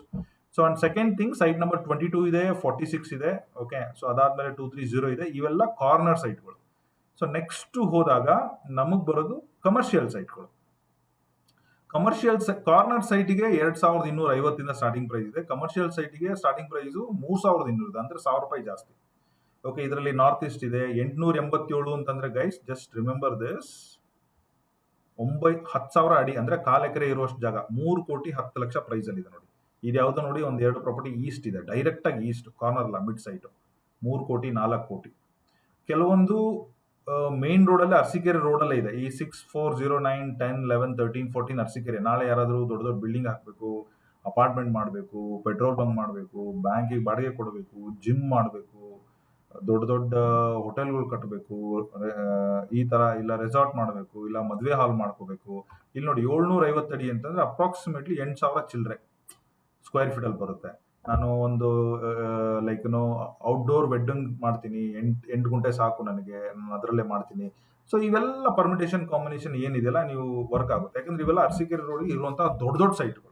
So and second thing, site number 22 ಇದೆ, 46 ಇದೆ. ಓಕೆ, ಸೊ ಅದಾದ್ಮೇಲೆ 230 ಇದೆ. ಇವೆಲ್ಲ ಕಾರ್ನರ್ ಸೈಟ್ಗಳು. ಸೊ ನೆಕ್ಸ್ಟ್ ಹೋದಾಗ ನಮಗ್ ಬರೋದು ಕಮರ್ಷಿಯಲ್ ಸೈಟ್ಗಳು. ಕಾರ್ನರ್ ಸೈಟ್ಗೆ 2,250 ಸ್ಟಾರ್ಟಿಂಗ್ ಪ್ರೈಸ್ ಇದೆ. ಕಮರ್ಷಿಯಲ್ ಸೈಟ್ಗೆ ಸ್ಟಾರ್ಟಿಂಗ್ ಪ್ರೈಸ್ 3,200 ಇದೆ, ಅಂದ್ರೆ 1,000 ರೂಪಾಯಿ ಜಾಸ್ತಿ. ಓಕೆ, ಇದರಲ್ಲಿ ನಾರ್ತ್ ಈಸ್ಟ್ ಇದೆ 887 ಅಂತಂದ್ರೆ ಗೈಸ್ ಜಸ್ಟ್ ರಿಮೆಂಬರ್ ದಿಸ್, 10,000 ಅಡಿ ಅಂದ್ರೆ 1/4 ಎಕರೆ ಇರುವಷ್ಟು ಜಾಗ, 3,10,00,000 ಪ್ರೈಸ್ ಅಲ್ಲಿ ಇದೆ ನೋಡಿ. ಇದು ಯಾವ್ದು ನೋಡಿ, ಒಂದ್ 2 ಪ್ರಾಪರ್ಟಿ ಈಸ್ಟ್ ಇದೆ, ಡೈರೆಕ್ಟ್ ಆಗಿ ಈಸ್ಟ್ ಕಾರ್ನರ್ ಅಲ್ಲ, ಮಿಡ್ ಸೈಟ್. 3 ಕೋಟಿ 4 ಕೋಟಿ. ಕೆಲವೊಂದು ಮೇನ್ ರೋಡಲ್ಲೇ ಅರಸೀಕೆರೆ ರೋಡಲ್ಲೇ ಇದೆ. ಈ 6, 4, 0, 9, 10, 11, 13, 14 ಅರಸೀಕೆರೆ. ನಾಳೆ ಯಾರಾದರೂ ದೊಡ್ಡ ದೊಡ್ಡ ಬಿಲ್ಡಿಂಗ್ ಹಾಕಬೇಕು, ಅಪಾರ್ಟ್ಮೆಂಟ್ ಮಾಡಬೇಕು, ಪೆಟ್ರೋಲ್ ಬಂಕ್ ಮಾಡಬೇಕು, ಬ್ಯಾಂಕಿಗೆ ಬಾಡಿಗೆ ಕೊಡಬೇಕು, ಜಿಮ್ ಮಾಡಬೇಕು, ದೊಡ್ಡ ದೊಡ್ಡ ಹೋಟೆಲ್ಗಳು ಕಟ್ಟಬೇಕು, ಈ ತರ ಇಲ್ಲ ರೆಸಾರ್ಟ್ ಮಾಡಬೇಕು, ಇಲ್ಲ ಮದುವೆ ಹಾಲ್ ಮಾಡ್ಕೋಬೇಕು. ಇಲ್ಲಿ ನೋಡಿ 750 ಅಡಿ ಅಂತಂದ್ರೆ ಅಪ್ರಾಕ್ಸಿಮೇಟ್ಲಿ 8,000 ಚಿಲ್ಲರೆ ಸ್ಕ್ವೇರ್ ಫೀಟ್ ಅಲ್ಲಿ ಬರುತ್ತೆ. ನಾನು ಒಂದು ಲೈಕ್ ಔಟ್ಡೋರ್ ವೆಡ್ಡಿಂಗ್ ಮಾಡ್ತೀನಿ, 8 ಗುಂಟೆ ಸಾಕು ನನಗೆ, ನಾನು ಅದರಲ್ಲೇ ಮಾಡ್ತೀನಿ. ಸೊ ಇವೆಲ್ಲ ಪರ್ಮಿಟೇಷನ್ ಕಾಂಬಿನೇಷನ್ ಏನಿದೆಯಲ್ಲ ನೀವು ವರ್ಕ್ ಆಗುತ್ತೆ. ಯಾಕಂದ್ರೆ ಇವೆಲ್ಲ ಅರಸೀಕೆರೆ ರೋಡ್ ಇರುವಂತಹ ದೊಡ್ಡ ದೊಡ್ಡ ಸೈಟ್ಗಳು.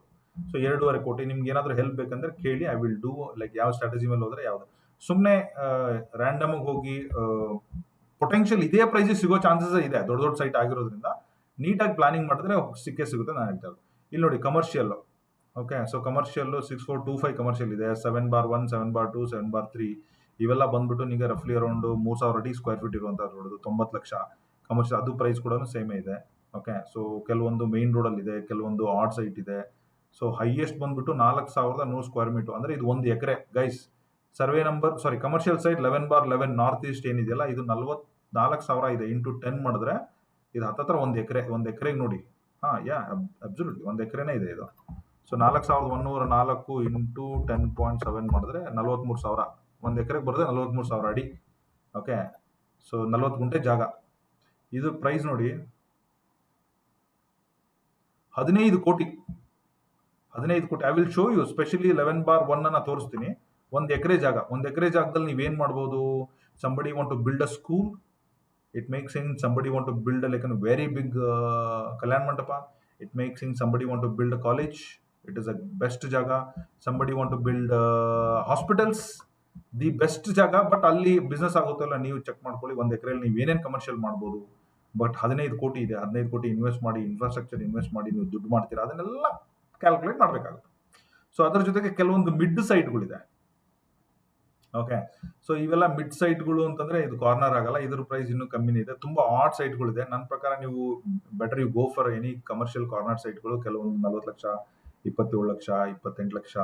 ಸೊ 2.5 ಕೋಟಿ. ನಿಮ್ಗೆ ಏನಾದರೂ ಹೆಲ್ಪ್ ಬೇಕಂದ್ರೆ ಕೇಳಿ, ಐ ವಿಲ್ ಡೂ. ಲೈಕ್ ಯಾವ ಸ್ಟ್ರಾಟಜಿ ಮೇಲೆ ಹೋದ್ರೆ ಯಾವ್ದು. ಸುಮ್ಮನೆ ರ್ಯಾಂಡಮ್ ಹೋಗಿ ಪೊಟೆನ್ಷಿಯಲ್ ಇದೇ ಪ್ರೈಸ್ ಸಿಗೋ ಚಾನ್ಸಸ್ ಇದೆ, ದೊಡ್ಡ ದೊಡ್ಡ ಸೈಟ್ ಆಗಿರೋದ್ರಿಂದ ನೀಟಾಗಿ ಪ್ಲಾನಿಂಗ್ ಮಾಡಿದ್ರೆ ಸಿಕ್ಕೇ ಸಿಗುತ್ತೆ ನಾನು ಹೇಳ್ತಾ ಇರೋದು. ಇಲ್ಲಿ ನೋಡಿ commercial. Okay, so commercial 6425 commercial ಇದೆ, 7/1, 7/2, 7/3 ಇವೆಲ್ಲ ಬಂದ್ಬಿಟ್ಟು ನಿಮಗೆ ರಫ್ಲಿ ಅರೌಂಡ್ 3,000 ಅಡಿ ಸ್ಕ್ವೇರ್ ಫೀಟ್ ಇರುವಂತಹ ರೋಡ್, 90 ಲಕ್ಷ ಕಮರ್ಷಿಯಲ್. ಅದು ಪ್ರೈಸ್ ಕೂಡ ಸೇಮೇ ಇದೆ. ಓಕೆ, ಸೊ ಕೆಲವೊಂದು ಮೇನ್ ರೋಡಲ್ಲಿ ಇದೆ, ಕೆಲವೊಂದು ಆಡ್ ಸೈಟ್ ಇದೆ. ಸೊ ಹೈಯೆಸ್ಟ್ ಬಂದ್ಬಿಟ್ಟು 4,100 ಸ್ಕ್ವೇರ್ ಮೀಟರ್, ಅಂದ್ರೆ ಇದು 1 ಎಕರೆ guys. Survey number commercial site 11/11 north east ಏನಿದೆಯಲ್ಲ, ಇದು 44,000 ಇದೆ. ಇಂಟು 10 ಮಾಡಿದ್ರೆ ಇದು ಹತ್ತತ್ರ 1 ಎಕರೆ. 1 ಎಕರೆಗೆ ನೋಡಿ, ಅಬ್ಸಲ್ಯೂಟ್ಲಿ 1 ಎಕರೆನೇ ಇದೆ ಇದು. ಸೊ 4,104 ಇಂಟು 10.7 ಮಾಡಿದ್ರೆ 43,000. 1 ಎಕರೆಗೆ ಬರುತ್ತೆ 43,000 ಅಡಿ. ಓಕೆ, ಸೊ 40 ಗುಂಟೆ ಜಾಗ. ಇದು ಪ್ರೈಸ್ ನೋಡಿ 15 ಕೋಟಿ. 15 ಕೋಟಿ. I will show you specially 11/1 ಅನ್ನ ತೋರಿಸ್ತೀನಿ. 1 ಎಕರೆ ಜಾಗ. 1 ಎಕರೆ ಜಾಗದಲ್ಲಿ ನೀವೇನ್ ಮಾಡ್ಬೋದು? Somebody want to build a school, it makes sense. Somebody want to build like a very big ಕಲ್ಯಾಣ ಮಂಟಪ, it makes sense. Somebody want to build a college, it is a best ಜಾಗ. Somebody want to build hospitals, the best ಜಾಗ. ಬಟ್ ಅಲ್ಲಿ ಬಿಸ್ನೆಸ್ ಆಗುತ್ತಲ್ಲ, ನೀವು ಚೆಕ್ ಮಾಡ್ಕೊಳ್ಳಿ. 1 ಎಕರೆಯಲ್ಲಿ ನೀವು ಏನೇನು ಕಮರ್ಷಿಯಲ್ ಮಾಡ್ಬೋದು. ಬಟ್ 15 ಕೋಟಿ ಇದೆ. 15 ಕೋಟಿ ಇನ್ವೆಸ್ಟ್ ಮಾಡಿ, ಇನ್ಫ್ರಾಸ್ಟ್ರಕ್ಚರ್ ಇನ್ವೆಸ್ಟ್ ಮಾಡಿ ನೀವು ದುಡ್ಡು ಮಾಡ್ತೀರಾ, ಅದನ್ನೆಲ್ಲ ಕ್ಯಾಲ್ಕುಲೇಟ್ ಮಾಡಬೇಕಾಗುತ್ತೆ. ಸೊ ಅದರ ಜೊತೆಗೆ ಕೆಲವೊಂದು ಮಿಡ್ ಸೈಟ್ಗಳಿದೆ. ಓಕೆ, ಸೊ ಇವೆಲ್ಲ ಮಿಡ್ ಸೈಟ್ಗಳು ಅಂತಂದ್ರೆ ಇದು ಕಾರ್ನರ್ ಆಗಲ್ಲ, ಇದ್ರ ಪ್ರೈಸ್ ಇನ್ನೂ ಕಮ್ಮಿನೇ ಇದೆ. ತುಂಬಾ ಆಡ್ ಸೈಟ್ಗಳಿದೆ. ನನ್ನ ಪ್ರಕಾರ ನೀವು better you go for any commercial corner ಸೈಟ್ಗಳು. ಕೆಲವೊಂದು 40 ಲಕ್ಷ, 27 ಲಕ್ಷ, 28 ಲಕ್ಷ,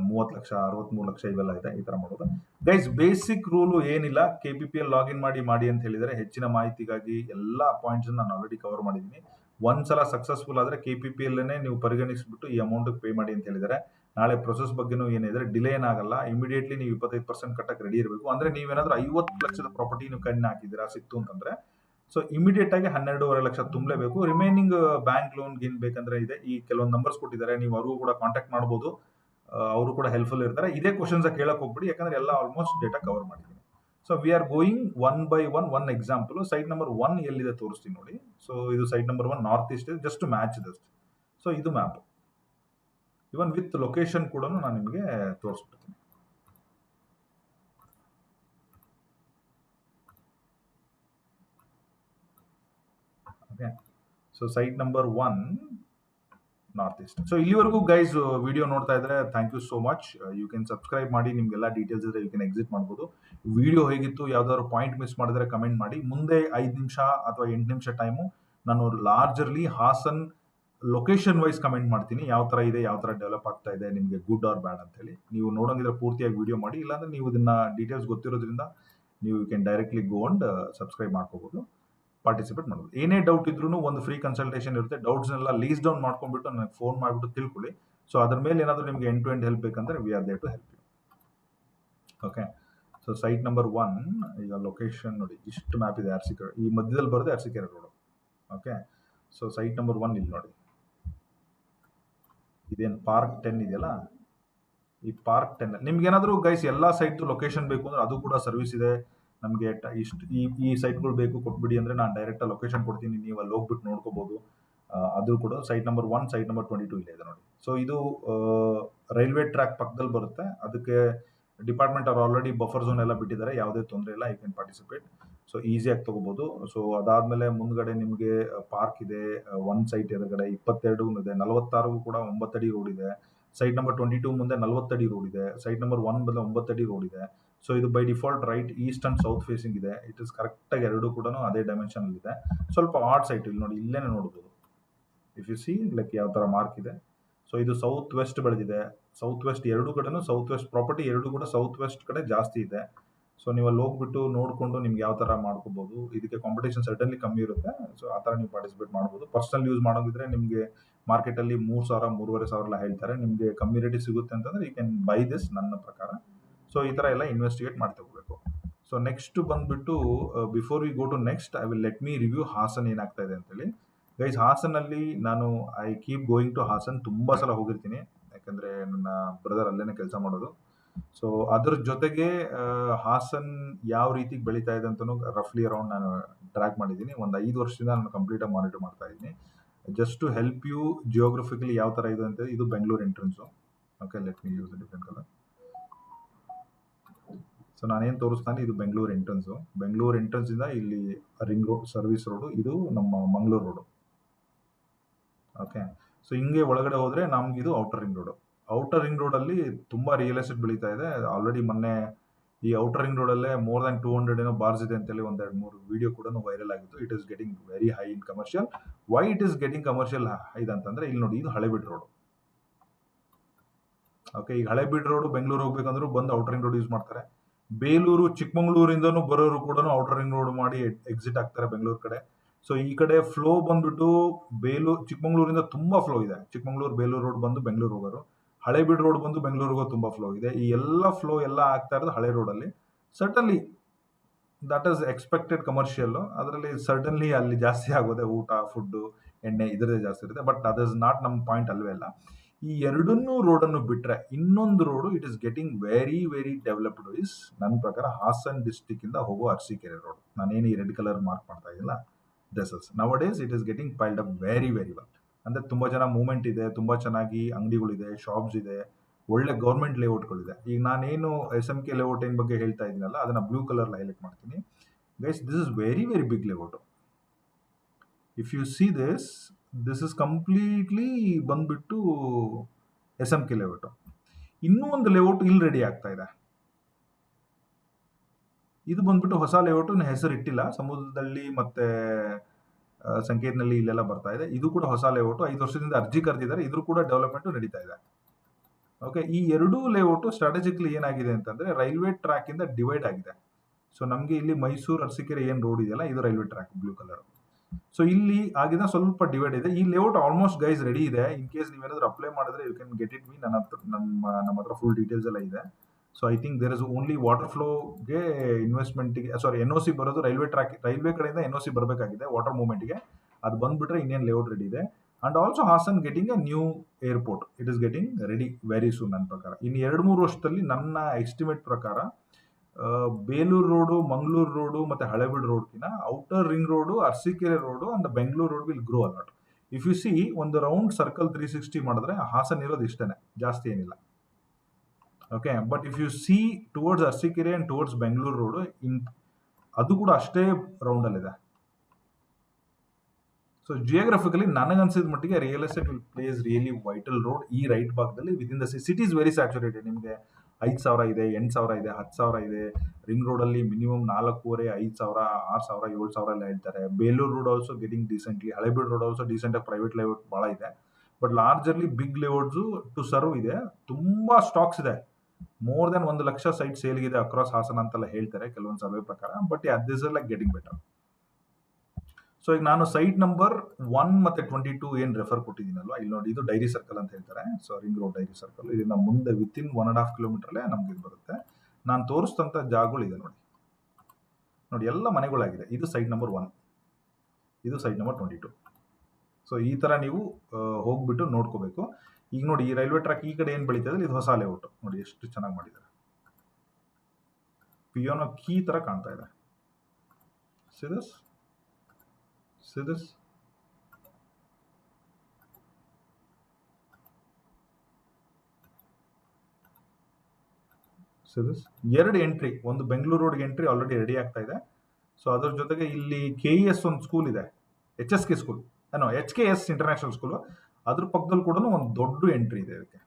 30 ಲಕ್ಷ, 63 ಲಕ್ಷ ಇವೆಲ್ಲ ಇದೆ. ಈ ತರ ಮಾಡೋದು ಗೈಸ್. ಬೇಸಿಕ್ ರೂಲು ಏನಿಲ್ಲ, KPPL ಲಾಗಿನ್ ಮಾಡಿ ಅಂತ ಹೇಳಿದರೆ. ಹೆಚ್ಚಿನ ಮಾಹಿತಿಗಾಗಿ ಎಲ್ಲ ಪಾಯಿಂಟ್ಸ್ ನಾನು ಆಲ್ರೆಡಿ ಕವರ್ ಮಾಡಿದ್ದೀನಿ. ಒಂದ್ಸಲ ಸಕ್ಸಸ್ಫುಲ್ ಆದ್ರೆ KPPL ನೀವು ಪರಿಗಣಿಸ್ಬಿಟ್ಟು ಈ ಅಮೌಂಟ್ ಪೇ ಮಾಡಿ ಅಂತ ಹೇಳಿದ್ದಾರೆ. ನಾಳೆ ಪ್ರೊಸೆಸ್ ಬಗ್ಗೆನೂ ಏನಿದ್ರೆ ಡಿಲೇ ಏನಾಗಲ್ಲ. ಇಮಿಡಿಯೇಟ್ಲಿ ನೀವು 25% ಕಟ್ಟಕ್ಕೆ ರೆಡಿ ಇರಬೇಕು. ಅಂದ್ರೆ ನೀವೇನಾದ್ರೂ 50 ಲಕ್ಷದ ಪ್ರಾಪರ್ಟಿ ನೀವು ಕಣ್ಣು ಹಾಕಿದ್ದೀರಾ ಸಿಕ್ತು ಅಂತಂದ್ರೆ, ಸೊ ಇಮಿಡಿಯೇಟ್ ಆಗಿ 12.5 ಲಕ್ಷ ತುಂಬಲೇಬೇಕು. ರಿಮೈನಿಂಗ್ ಬ್ಯಾಂಕ್ ಲೋನ್ ಗಿನ್ ಬೇಕಂದ್ರೆ ಇದೆ, ಈ ಕೆಲವೊಂದು ನಂಬರ್ಸ್ ಕೊಟ್ಟಿದ್ದಾರೆ, ನೀವು ಅವ್ರಿಗೂ ಕೂಡ ಕಾಂಟ್ಯಾಕ್ಟ್ ಮಾಡ್ಬೋದು. ಅವರು ಕೂಡ ಹೆಲ್ಪ್ಫುಲ್ ಇರ್ತಾರೆ. ಇದೇ ಕ್ವಶನ್ಸ್ ಕೇಳಕ್ ಹೋಗ್ಬಿಡಿ, ಯಾಕಂದ್ರೆ ಎಲ್ಲ ಆಲ್ಮೋಸ್ಟ್ ಡೇಟಾ ಕವರ್ ಮಾಡಿದ್ದೀನಿ. So we are going 1 by 1. 1 example. Site number 1 ಎಲ್ಲಿದೆ ತೋರಿಸ್ತೀನಿ ನೋಡಿ. ಸೊ ಇದು site number 1 north east, just match ಇದೆ. ಸೊ ಇದು ಮ್ಯಾಪ್, ಇವನ್ ವಿತ್ ಲೊಕೇಶನ್ ಕೂಡ ನಾನು ನಿಮಗೆ ತೋರಿಸ್ಬಿಡ್ತೀನಿ. Okay, so site number 1 north east. So ಇಲ್ಲಿವರೆಗೂ ಗೈಸ್ ವಿಡಿಯೋ ನೋಡ್ತಾ ಇದ್ರೆ thank you so much. You can subscribe ಮಾಡಿ. ನಿಮ್ಗೆಲ್ಲ ಡೀಟೇಲ್ಸ್ ಇದ್ರೆ ಯು ಕ್ಯಾನ್ ಎಕ್ಸಿಟ್ ಮಾಡ್ಬೋದು. ವಿಡಿಯೋ ಹೇಗಿತ್ತು, ಯಾವ್ದಾದ್ರು ಪಾಯಿಂಟ್ ಮಿಸ್ ಮಾಡಿದ್ರೆ ಕಮೆಂಟ್ ಮಾಡಿ. ಮುಂದೆ 5 ನಿಮಿಷ ಅಥವಾ 8 ನಿಮಿಷ ಟೈಮು ನಾನು ಲಾರ್ಜರ್ಲಿ ಹಾಸನ್ ಲೊಕೇಶನ್ ವೈಸ್ ಕಮೆಂಟ್ ಮಾಡ್ತೀನಿ. ಯಾವ ತರ ಇದೆ, ಯಾವ ತರ ಡೆವಲಪ್ ಆಗ್ತಾ ಇದೆ, ನಿಮಗೆ ಗುಡ್ ಆರ್ ಬ್ಯಾಡ್ ಅಂತ ಹೇಳಿ. ನೀವು ನೋಡೋಂಗಿದ್ರೆ ಪೂರ್ತಿಯಾಗಿ ವಿಡಿಯೋ ಮಾಡಿ, ಇಲ್ಲಾಂದ್ರೆ ನೀವು ಇದನ್ನ ಡೀಟೇಲ್ಸ್ ಗೊತ್ತಿರೋದ್ರಿಂದ ನೀವು can directly go and subscribe ಮಾಡ್ಕೋಬಹುದು, ಪಾರ್ಟಿಸಿಪೇಟ್ ಮಾಡೋದು. ಏನೇ ಡೌಟ್ ಇದ್ರೂ ಒಂದು ಫ್ರೀ ಕನ್ಸಲ್ಟೇಷನ್ ಇರುತ್ತೆ. ಡೌಟ್ಸ್ನೆಲ್ಲ ಲೀಸ್ ಡೌನ್ ಮಾಡ್ಕೊಂಡ್ಬಿಟ್ಟು ನನಗೆ ಫೋನ್ ಮಾಡಿಬಿಟ್ಟು ತಿಳ್ಕೊಳ್ಳಿ. ಸೊ ಅದ್ರ ಮೇಲೆ ಏನಾದರೂ ನಿಮಗೆ ಎಂಡ್ ಟು ಎಂಡ್ ಹೆಲ್ಪ್ ಬೇಕಂದ್ರೆ we are there to help you. Okay, so site number 1 ಈಗ ಲೊಕೇಶನ್ ನೋಡಿ, ಇಷ್ಟು ಮ್ಯಾಪ್ ಇದೆ. ಅರಸೀಕೆರೆ ಈ ಮಧ್ಯದಲ್ಲಿ ಬರುತ್ತೆ, Arsikere road. Okay, so site number 1 ಇಲ್ಲಿ ನೋಡಿ. ಇದೇನು ಪಾರ್ಕ್ 10 ಇದೆಯಲ್ಲ, ಈ ಪಾರ್ಕ್ 10 ನಿಮ್ಗೆ ಏನಾದರೂ ಗೈಸ್ ಎಲ್ಲ ಸೈಟ್ ಲೊಕೇಶನ್ ಬೇಕು ಅಂದ್ರೆ ಅದು ಕೂಡ ಸರ್ವಿಸ್ ಇದೆ. ನಮಗೆ ಇಷ್ಟು ಈ ಸೈಟ್ಗಳು ಬೇಕು ಕೊಟ್ಬಿಡಿ ಅಂದ್ರೆ ನಾನು ಡೈರೆಕ್ಟ್ ಲೊಕೇಶನ್ ಕೊಡ್ತೀನಿ, ನೀವು ಅಲ್ಲಿ ಹೋಗ್ಬಿಟ್ಟು ನೋಡ್ಕೋಬಹುದು. ಅದು ಕೂಡ ಸೈಟ್ ನಂಬರ್ 1, ಸೈಟ್ ನಂಬರ್ 22 ಇಲ್ಲೇ ಇದೆ ನೋಡಿ. ಸೊ ಇದು ರೈಲ್ವೆ ಟ್ರ್ಯಾಕ್ ಪಕ್ಕದಲ್ಲಿ ಬರುತ್ತೆ. ಅದಕ್ಕೆ ಡಿಪಾರ್ಟ್ಮೆಂಟ್ ಅವ್ರು ಆಲ್ರೆಡಿ ಬಫರ್ ಝೋನ್ ಎಲ್ಲ ಬಿಟ್ಟಿದ್ದಾರೆ, ಯಾವುದೇ ತೊಂದರೆ ಇಲ್ಲ. You can participate. ಸೊ ಈಸಿಯಾಗಿ ತಗೋಬಹುದು. ಸೊ ಅದಾದ್ಮೇಲೆ ಮುಂದ್ಗಡೆ ನಿಮಗೆ ಪಾರ್ಕ್ ಇದೆ. 1 ಸೈಟ್ ಎದುರುಗಡೆ 22 ಇದೆ, 46 ಕೂಡ 9 ಅಡಿ ರೋಡ್ ಇದೆ. ಸೈಟ್ ನಂಬರ್ 22 ಮುಂದೆ 40 ಅಡಿ ರೋಡ್ ಇದೆ. ಸೈಟ್ ನಂಬರ್ 1 ಬಂದು 9 ಅಡಿ ರೋಡ್ ಇದೆ. ಸೊ ಇದು by default right, East and south facing ಇದೆ. ಇಟ್ ಇಸ್ ಕರೆಕ್ಟ್ ಆಗಿ ಎರಡು ಕೂಡ ಅದೇ ಡೈಮೆನ್ಷನ್ ಅಲ್ಲಿ ಇದೆ. ಸ್ವಲ್ಪ ಆಡ್ ಸೈಟ್ ಇಲ್ಲಿ ನೋಡಿ, ಇಲ್ಲೇನೆ ನೋಡಬಹುದು. ಇಫ್ ಯು ಸಿ ಲೈಕ್ ಯಾವ ತರ ಮಾರ್ಕ್ ಇದೆ. ಸೊ ಸೊ ಇದು ಸೌತ್ ವೆಸ್ಟ್ ಬೆಳೆದಿದೆ. ಸೌತ್ ವೆಸ್ಟ್ ಎರಡು ಕಡೆನೂ ಸೌತ್ ವೆಸ್ಟ್ ಪ್ರಾಪರ್ಟಿ ಎರಡು ಕೂಡ ಸೌತ್ ವೆಸ್ಟ್ ಕಡೆ ಜಾಸ್ತಿ ಇದೆ. ಸೊ ನೀವು ಅಲ್ಲಿ ಹೋಗ್ಬಿಟ್ಟು ನೋಡಿಕೊಂಡು ನಿಮ್ಗೆ ಯಾವ ಥರ ಮಾಡ್ಕೋಬೋದು. ಇದಕ್ಕೆ ಕಾಂಪಿಟೇಷನ್ ಸರ್ಟನ್ಲಿ ಕಮ್ಮಿ ಇರುತ್ತೆ. ಸೊ ಆ ಥರ ನೀವು ಪಾರ್ಟಿಸಿಪೇಟ್ ಮಾಡ್ಬೋದು. ಪರ್ಸನಲ್ ಯೂಸ್ ಮಾಡೋದಿದ್ರೆ ನಿಮಗೆ ಮಾರ್ಕೆಟಲ್ಲಿ 3,000 3,500 ಎಲ್ಲ ಹೇಳ್ತಾರೆ. ನಿಮಗೆ ಕಮ್ಮಿ ರೇಟಿಗೆ ಸಿಗುತ್ತೆ ಅಂತಂದರೆ ಯು ಕ್ಯಾನ್ ಬೈ ದಿಸ್ ನನ್ನ ಪ್ರಕಾರ. ಸೊ ಈ ಥರ ಎಲ್ಲ ಇನ್ವೆಸ್ಟಿಗೇಟ್ ಮಾಡ್ತಿರ್ಬೇಕು. ಸೊ ನೆಕ್ಸ್ಟ್ ಬಂದ್ಬಿಟ್ಟು before we go to next I will let me review Hassan ಏನಾಗ್ತಾ ಇದೆ ಅಂತೇಳಿ. ಗೈಸ್ ಹಾಸನಲ್ಲಿ ನಾನು I keep going to Hassan, ತುಂಬ ಸಲ ಹೋಗಿರ್ತೀನಿ. ಯಾಕಂದರೆ ನನ್ನ ಬ್ರದರ್ ಅಲ್ಲೇ ಕೆಲಸ ಮಾಡೋದು. ಸೊ ಅದ್ರ ಜೊತೆಗೆ ಹಾಸನ್ ಯಾವ ರೀತಿ ಬೆಳೀತಾ ಇದೆ ಅಂತಲೂ ರಫ್ಲಿ ಅರೌಂಡ್ ನಾನು ಟ್ರ್ಯಾಕ್ ಮಾಡಿದ್ದೀನಿ. ಒಂದು 5 ವರ್ಷದಿಂದ ನಾನು ಕಂಪ್ಲೀಟಾಗಿ ಮಾನಿಟರ್ ಮಾಡ್ತಾ ಇದ್ದೀನಿ. Just to help you geographically ಯಾವ ಥರ ಇದೆ ಅಂತ. ಇದು Bengaluru entrance. Okay, let me use different colour. So ನಾನೇನು ತೋರಿಸ್ತಾನೆ ಇದು ಬೆಂಗಳೂರು ಎಂಟ್ರೆನ್ಸು. ಬೆಂಗಳೂರು ಎಂಟ್ರೆನ್ಸಿಂದ ಇಲ್ಲಿ ರಿಂಗ್ ರೋಡ್, ಸರ್ವಿಸ್ ರೋಡು, ಇದು ನಮ್ಮ ಮಂಗಳೂರು ರೋಡು. ಓಕೆ, ಸೊ ಹಿಂಗೆ ಒಳಗಡೆ ಹೋದರೆ ನಮಗಿದು outer ring road. Outer ring ರೋಡಲ್ಲಿ ತುಂಬ ರಿಯಲ್ ಎಸ್ಟೇಟ್ ಬೆಳೀತಾ ಇದೆ. ಆಲ್ರೆಡಿ ಮೊನ್ನೆ ಈ ಔಟರ್ ರಿಂಗ್ ರೋಡಲ್ಲೇ ಮೋರ್ ದ್ಯಾನ್ 200 ಏನೋ ಬಾರ್ಸ್ ಇದೆ ಅಂತೇಳಿ 1-2-3 ವಿಡಿಯೋ ಕೂಡ ವೈರಲ್ ಆಗಿತ್ತು. It is getting very high in commercial. Why it is getting commercial ಇದಂತಂದರೆ ಇಲ್ಲಿ ನೋಡಿ, ಇದು ಹಳೆಬೀಡು ರೋಡು. ಓಕೆ, ಈಗ ಹಳೆಬೀಡು ರೋಡು ಬೆಂಗಳೂರು ಹೋಗ್ಬೇಕಂದ್ರೂ ಬಂದು ಔಟರ್ ರಿಂಗ್ ರೋಡ್ ಯೂಸ್ ಮಾಡ್ತಾರೆ. ಬೇಲೂರು ಚಿಕ್ಕಮಂಗ್ಳೂರಿಂದನೂ ಬರೋರು ಕೂಡ ಔಟರ್ ರಿಂಗ್ ರೋಡ್ ಮಾಡಿ ಎಕ್ಸಿಟ್ ಆಗ್ತಾರೆ ಬೆಂಗಳೂರು ಕಡೆ. ಸೊ ಈ ಕಡೆ ಫ್ಲೋ ಬಂದ್ಬಿಟ್ಟು ಚಿಕ್ಕಮಂಗ್ಳೂರಿಂದ ತುಂಬ ಫ್ಲೋ ಇದೆ. ಚಿಕ್ಕಮಂಗ್ಳೂರು ಬೇಲೂರು ರೋಡ್ ಬಂದು ಬೆಂಗಳೂರು ಹೋಗೋರು, ಹಳೆಬೀಡು ರೋಡ್ ಬಂದು ಬೆಂಗಳೂರಿಗೂ ತುಂಬ ಫ್ಲೋ ಇದೆ. ಈ ಎಲ್ಲ ಫ್ಲೋ ಎಲ್ಲ ಆಗ್ತಾ ಇರೋದು ಹಳೆ ರೋಡಲ್ಲಿ. Certainly that is expected commercial. ಅದರಲ್ಲಿ ಸರ್ಟನ್ಲಿ ಅಲ್ಲಿ ಜಾಸ್ತಿ ಆಗೋದೆ ಊಟ, ಫುಡ್ಡು, ಎಣ್ಣೆ ಇದರದೇ ಜಾಸ್ತಿ ಇರುತ್ತೆ. ಬಟ್ ದಟ್ ಈಸ್ ನಾಟ್ ನಮ್ಮ ಪಾಯಿಂಟ್ ಅಲ್ವೇ ಅಲ್ಲ. ಈ ಎರಡನ್ನೂ ರೋಡನ್ನು ಬಿಟ್ಟರೆ ಇನ್ನೊಂದು road it is getting very very developed is ನನ್ನ ಪ್ರಕಾರ ಹಾಸನ್ ಡಿಸ್ಟಿಕ್ಕಿಂದ ಹೋಗೋ ಅರಸೀಕೆರೆ ರೋಡ್. ನಾನೇನು ಈ ರೆಡ್ ಕಲರ್ ಮಾರ್ಕ್ ಮಾಡ್ತಾ ಇದ್ದಿಲ್ಲ, this is nowadays it is getting piled up very very well. ಅಂದರೆ ತುಂಬ ಜನ ಮೂವ್ಮೆಂಟ್ ಇದೆ, ತುಂಬ ಚೆನ್ನಾಗಿ ಅಂಗಡಿಗಳಿದೆ, ಶಾಪ್ಸ್ ಇದೆ, ಒಳ್ಳೆ ಗೌರ್ಮೆಂಟ್ ಲೇಔಟ್ಗಳಿದೆ. ಈಗ ನಾನೇನು SMK ಲೇಔಟ್ ಏನು ಬಗ್ಗೆ ಹೇಳ್ತಾ ಇದ್ದೀನಲ್ಲ, ಅದನ್ನು ಬ್ಲೂ ಕಲರ್ ಹೈಲೈಟ್ ಮಾಡ್ತೀನಿ. Guys, this is very very big layout. If you see this is completely ಬಂದ್ಬಿಟ್ಟು SMK ಲೇಔಟು. ಇನ್ನೂ ಒಂದು ಲೇಔಟ್ ಇಲ್ಲಿ ರೆಡಿ ಆಗ್ತಾ ಇದೆ. ಇದು ಬಂದ್ಬಿಟ್ಟು ಹೊಸ ಲೇಔಟು, ಹೆಸರು ಇಟ್ಟಿಲ್ಲ. ಸಮುದ್ರದಲ್ಲಿ ಮತ್ತೆ ಸಂಕೇತ್ನಲ್ಲಿ ಇಲ್ಲೆಲ್ಲ ಬರ್ತಾ ಇದೆ. ಇದು ಕೂಡ ಹೊಸ ಲೇಔಟು. 5 ವರ್ಷದಿಂದ ಅರ್ಜಿ ಕರೆದಿದ್ದಾರೆ. ಇದ್ರ ಕೂಡ ಡೆವಲಪ್ಮೆಂಟು ನಡೀತಾ ಇದೆ. ಓಕೆ, ಈ ಎರಡೂ ಲೇಔಟು ಸ್ಟ್ರಾಟಜಿಕಲಿ ಏನಾಗಿದೆ ಅಂತಂದರೆ ರೈಲ್ವೆ ಟ್ರ್ಯಾಕಿಂದ ಡಿವೈಡ್ ಆಗಿದೆ. ಸೊ ನಮಗೆ ಇಲ್ಲಿ ಮೈಸೂರು ಅರಸೀಕೆರೆ ಏನು ರೋಡ್ ಇದೆಯಲ್ಲ, ಇದು railway track blue colour. So ಇಲ್ಲಿ ಆಗಿನ ಸ್ವಲ್ಪ ಡಿವೈಡ್ ಇದೆ. ಈ ಲೇಔಟ್ ಆಲ್ಮೋಸ್ಟ್ ಗೈಸ್ ರೆಡಿ ಇದೆ. ಇನ್ ಕೇಸ್ ನೀವೇನಾದರೂ ಅಪ್ಲೈ ಮಾಡಿದ್ರೆ you can get it me. ನಮ್ಮ ಹತ್ರ ಫುಲ್ ಡೀಟೇಲ್ಸ್ ಎಲ್ಲ ಇದೆ. So I think there is only water ಫ್ಲೋಗೆ ಇನ್ವೆಸ್ಟ್ಮೆಂಟಿಗೆ NOC ಬರೋದು ರೈಲ್ವೆ ಕಡೆಯಿಂದ NOC ಬರಬೇಕಾಗಿದೆ ವಾಟರ್ ಮೂವ್ಮೆಂಟ್ಗೆ. ಅದು ಬಂದುಬಿಟ್ರೆ ಇನ್ನೇನು ಲೇಔಟ್ ರೆಡಿ ಇದೆ. And also Hassan getting a new airport. It is getting ready very soon ನನ್ನ ಪ್ರಕಾರ. ಇನ್ನು 2-3 ವರ್ಷದಲ್ಲಿ ನನ್ನ ಎಸ್ಟಿಮೇಟ್ ಪ್ರಕಾರ ಬೇಲೂರು ರೋಡು, ಮಂಗಳೂರು ರೋಡು ಮತ್ತು ಹಳೆಬೀಡು ರೋಡ್ಗಿನ outer ring road, Arsikere road and Bengaluru road will grow a lot. If you see ಒಂದು ರೌಂಡ್ ಸರ್ಕಲ್ 360 ಮಾಡಿದ್ರೆ ಹಾಸನ್ ಇರೋದು ಇಷ್ಟೇ, ಜಾಸ್ತಿ ಏನಿಲ್ಲ. Okay, but if you see towards Arsikere and towards Bengaluru road ಅದು ಕೂಡ ಅಷ್ಟೇ ರೌಂಡಲ್ಲಿದೆ. ಸೊ ಜಿಯೋಗ್ರಫಿಕಲಿ ನನಗನ್ಸಿದ ಮಟ್ಟಿಗೆ real estate will place really vital road ಈ ರೈಟ್ ಭಾಗದಲ್ಲಿ. Within the city is very saturated. ನಿಮಗೆ 5,000 ಇದೆ, 8,000 ಇದೆ, 10,000 ಇದೆ. ರಿಂಗ್ ರೋಡಲ್ಲಿ ಮಿನಿಮಮ್ 4,500, 5,000, 6,000, 7,000 ಎಲ್ಲ ಹೇಳ್ತಾರೆ. Belur road also getting decently. Halebidu road also ಡೀಸೆಂಟಾಗಿ ಪ್ರೈವೇಟ್ ಲೇಔಟ್ ಭಾಳ ಇದೆ. But largely big layouts to serve ಇದೆ. ತುಂಬ ಸ್ಟಾಕ್ಸ್ ಇದೆ. ಮೋರ್ ದೆನ್ 1 ಲಕ್ಷ ಸೈಟ್ ಸೇಲ್ಗಿದೆ ಅಕ್ರಾಸ್ ಹಾಸನ ಅಂತೆಲ್ಲ ಹೇಳ್ತಾರೆ ಕೆಲವೊಂದು ಸರ್ವೆ ಪ್ರಕಾರ. But this is like getting better. So ಈಗ ನಾನು ಸೈಟ್ ನಂಬರ್ 1 ಮತ್ತು 22 ಏನು ರೆಫರ್ ಕೊಟ್ಟಿದ್ದೀನಲ್ವ, ಇಲ್ಲಿ ನೋಡಿ, ಇದು ಡೈರಿ ಸರ್ಕಲ್ ಅಂತ ಹೇಳ್ತಾರೆ. So ring road dairy circle. ಇದರಿಂದ ಮುಂದೆ ವಿತಿನ್ 1.5 ಕಿಲೋಮೀಟರ್ಲೇ ನಮ್ಗೆ ಇದು ಬರುತ್ತೆ. ನಾನು ತೋರಿಸ್ತಂಥ ಜಾಗಗಳಿದೆ ನೋಡಿ, ಎಲ್ಲ ಮನೆಗಳಾಗಿದೆ. ಇದು ಸೈಟ್ ನಂಬರ್ 1, ಇದು ಸೈಟ್ ನಂಬರ್ 22. ಸೊ ಈ ಥರ ನೀವು ಹೋಗ್ಬಿಟ್ಟು ನೋಡ್ಕೋಬೇಕು. ಈಗ ನೋಡಿ, ಈ ರೈಲ್ವೆ ಟ್ರ್ಯಾಕ್ ಈ ಕಡೆ ಏನು ಬೆಳೀತದೆ, ಇದು ಹೊಸ ಲೇಔಟ್ ನೋಡಿ, ಎಷ್ಟು ಚೆನ್ನಾಗಿ ಮಾಡಿದ್ದಾರೆ. ಪಿಯೋನೋ ಕೀ ಥರ ಕಾಣ್ತಾ ಇದೆ. ಸಿದಸ್ ಎರಡು ಎಂಟ್ರಿ, ಒಂದು ಬೆಂಗಳೂರು ರೋಡ್ಗೆ ಎಂಟ್ರಿ ಆಲ್ರೆಡಿ ರೆಡಿ ಆಗ್ತಾ ಇದೆ. ಸೊ ಅದ್ರ ಜೊತೆಗೆ ಇಲ್ಲಿ KES ಒಂದು ಸ್ಕೂಲ್ ಇದೆ, HSK school, HKS international school. ಅದ್ರ ಪಕ್ಕದಲ್ಲಿ ಕೂಡ ಒಂದು ದೊಡ್ಡ ಎಂಟ್ರಿ ಇದೆ ಇದಕ್ಕೆ.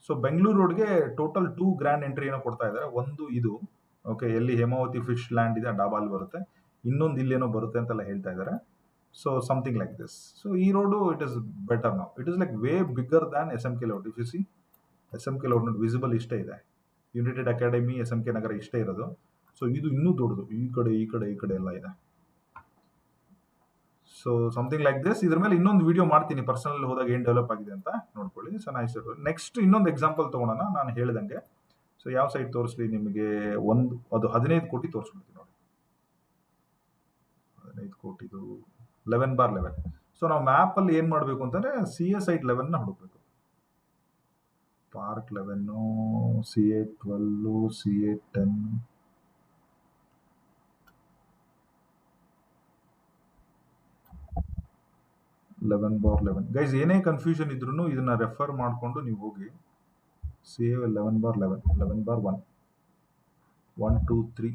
ಸೊ ಬೆಂಗಳೂರು ರೋಡ್ಗೆ ಟೋಟಲ್ 2 ಗ್ರ್ಯಾಂಡ್ ಎಂಟ್ರಿ ಏನೋ ಕೊಡ್ತಾ ಇದ್ದಾರೆ. ಒಂದು ಇದು, ಓಕೆ, ಎಲ್ಲಿ ಹೇಮಾವತಿ ಫಿಶ್ ಲ್ಯಾಂಡ್ ಇದೆ, ಡಾಬಾಲ್ ಬರುತ್ತೆ. ಇನ್ನೊಂದು ಇಲ್ಲೇನೋ ಬರುತ್ತೆ ಅಂತೆಲ್ಲ ಹೇಳ್ತಾ ಇದ್ದಾರೆ. So something like this. So E Road, it is better now. It is like way bigger than SMK layout. If you see SMK layout ನೋಡಿ ವಿಸಿಬಲ್ ಇಷ್ಟೇ ಇದೆ. ಯುನೈಟೆಡ್ ಅಕಾಡೆಮಿ SMK ನಗರ ಇಷ್ಟೇ ಇರೋದು. ಸೊ ಇದು ಇನ್ನೂ ದೊಡ್ಡದು, ಈ ಕಡೆ ಎಲ್ಲ ಇದೆ. So something like this. ಇದ್ರ ಮೇಲೆ ಇನ್ನೊಂದು ವಿಡಿಯೋ ಮಾಡ್ತೀನಿ, ಪರ್ಸನಲ್ ಹೋದಾಗ ಏನು ಡೆವಲಪ್ ಆಗಿದೆ ಅಂತ ನೋಡ್ಕೊಳ್ಳಿ. So nice. ನೆಕ್ಸ್ಟ್ ಇನ್ನೊಂದು ಎಕ್ಸಾಂಪಲ್ ತಗೊಳ್ಳೋಣ. ನಾನು ಹೇಳಿದಂಗೆ ಸೊ ಯಾವ ಸೈಟ್ ತೋರಿಸ್ಲಿ ನಿಮಗೆ, ಅದು 15 ಕೋಟಿ ತೋರಿಸ್ಬಿಡ್ತೀನಿ ನೋಡಿ. 15 ಕೋಟಿದು 11/11. ಸೊ ನಾವು ಮ್ಯಾಪಲ್ಲಿ ಏನು ಮಾಡಬೇಕು ಅಂತಂದರೆ CA ಸೈಟ್ 11ನ ಹುಡುಕಬೇಕು. Park 11, CA 12, CA 10. ಗೈಸ್ ಏನೇ ಕನ್ಫ್ಯೂಷನ್ ಇದ್ರೂ ಇದನ್ನ ರೆಫರ್ ಮಾಡಿಕೊಂಡು ನೀವು ಹೋಗಿ. CA 11/11, 11/1, 1 2 3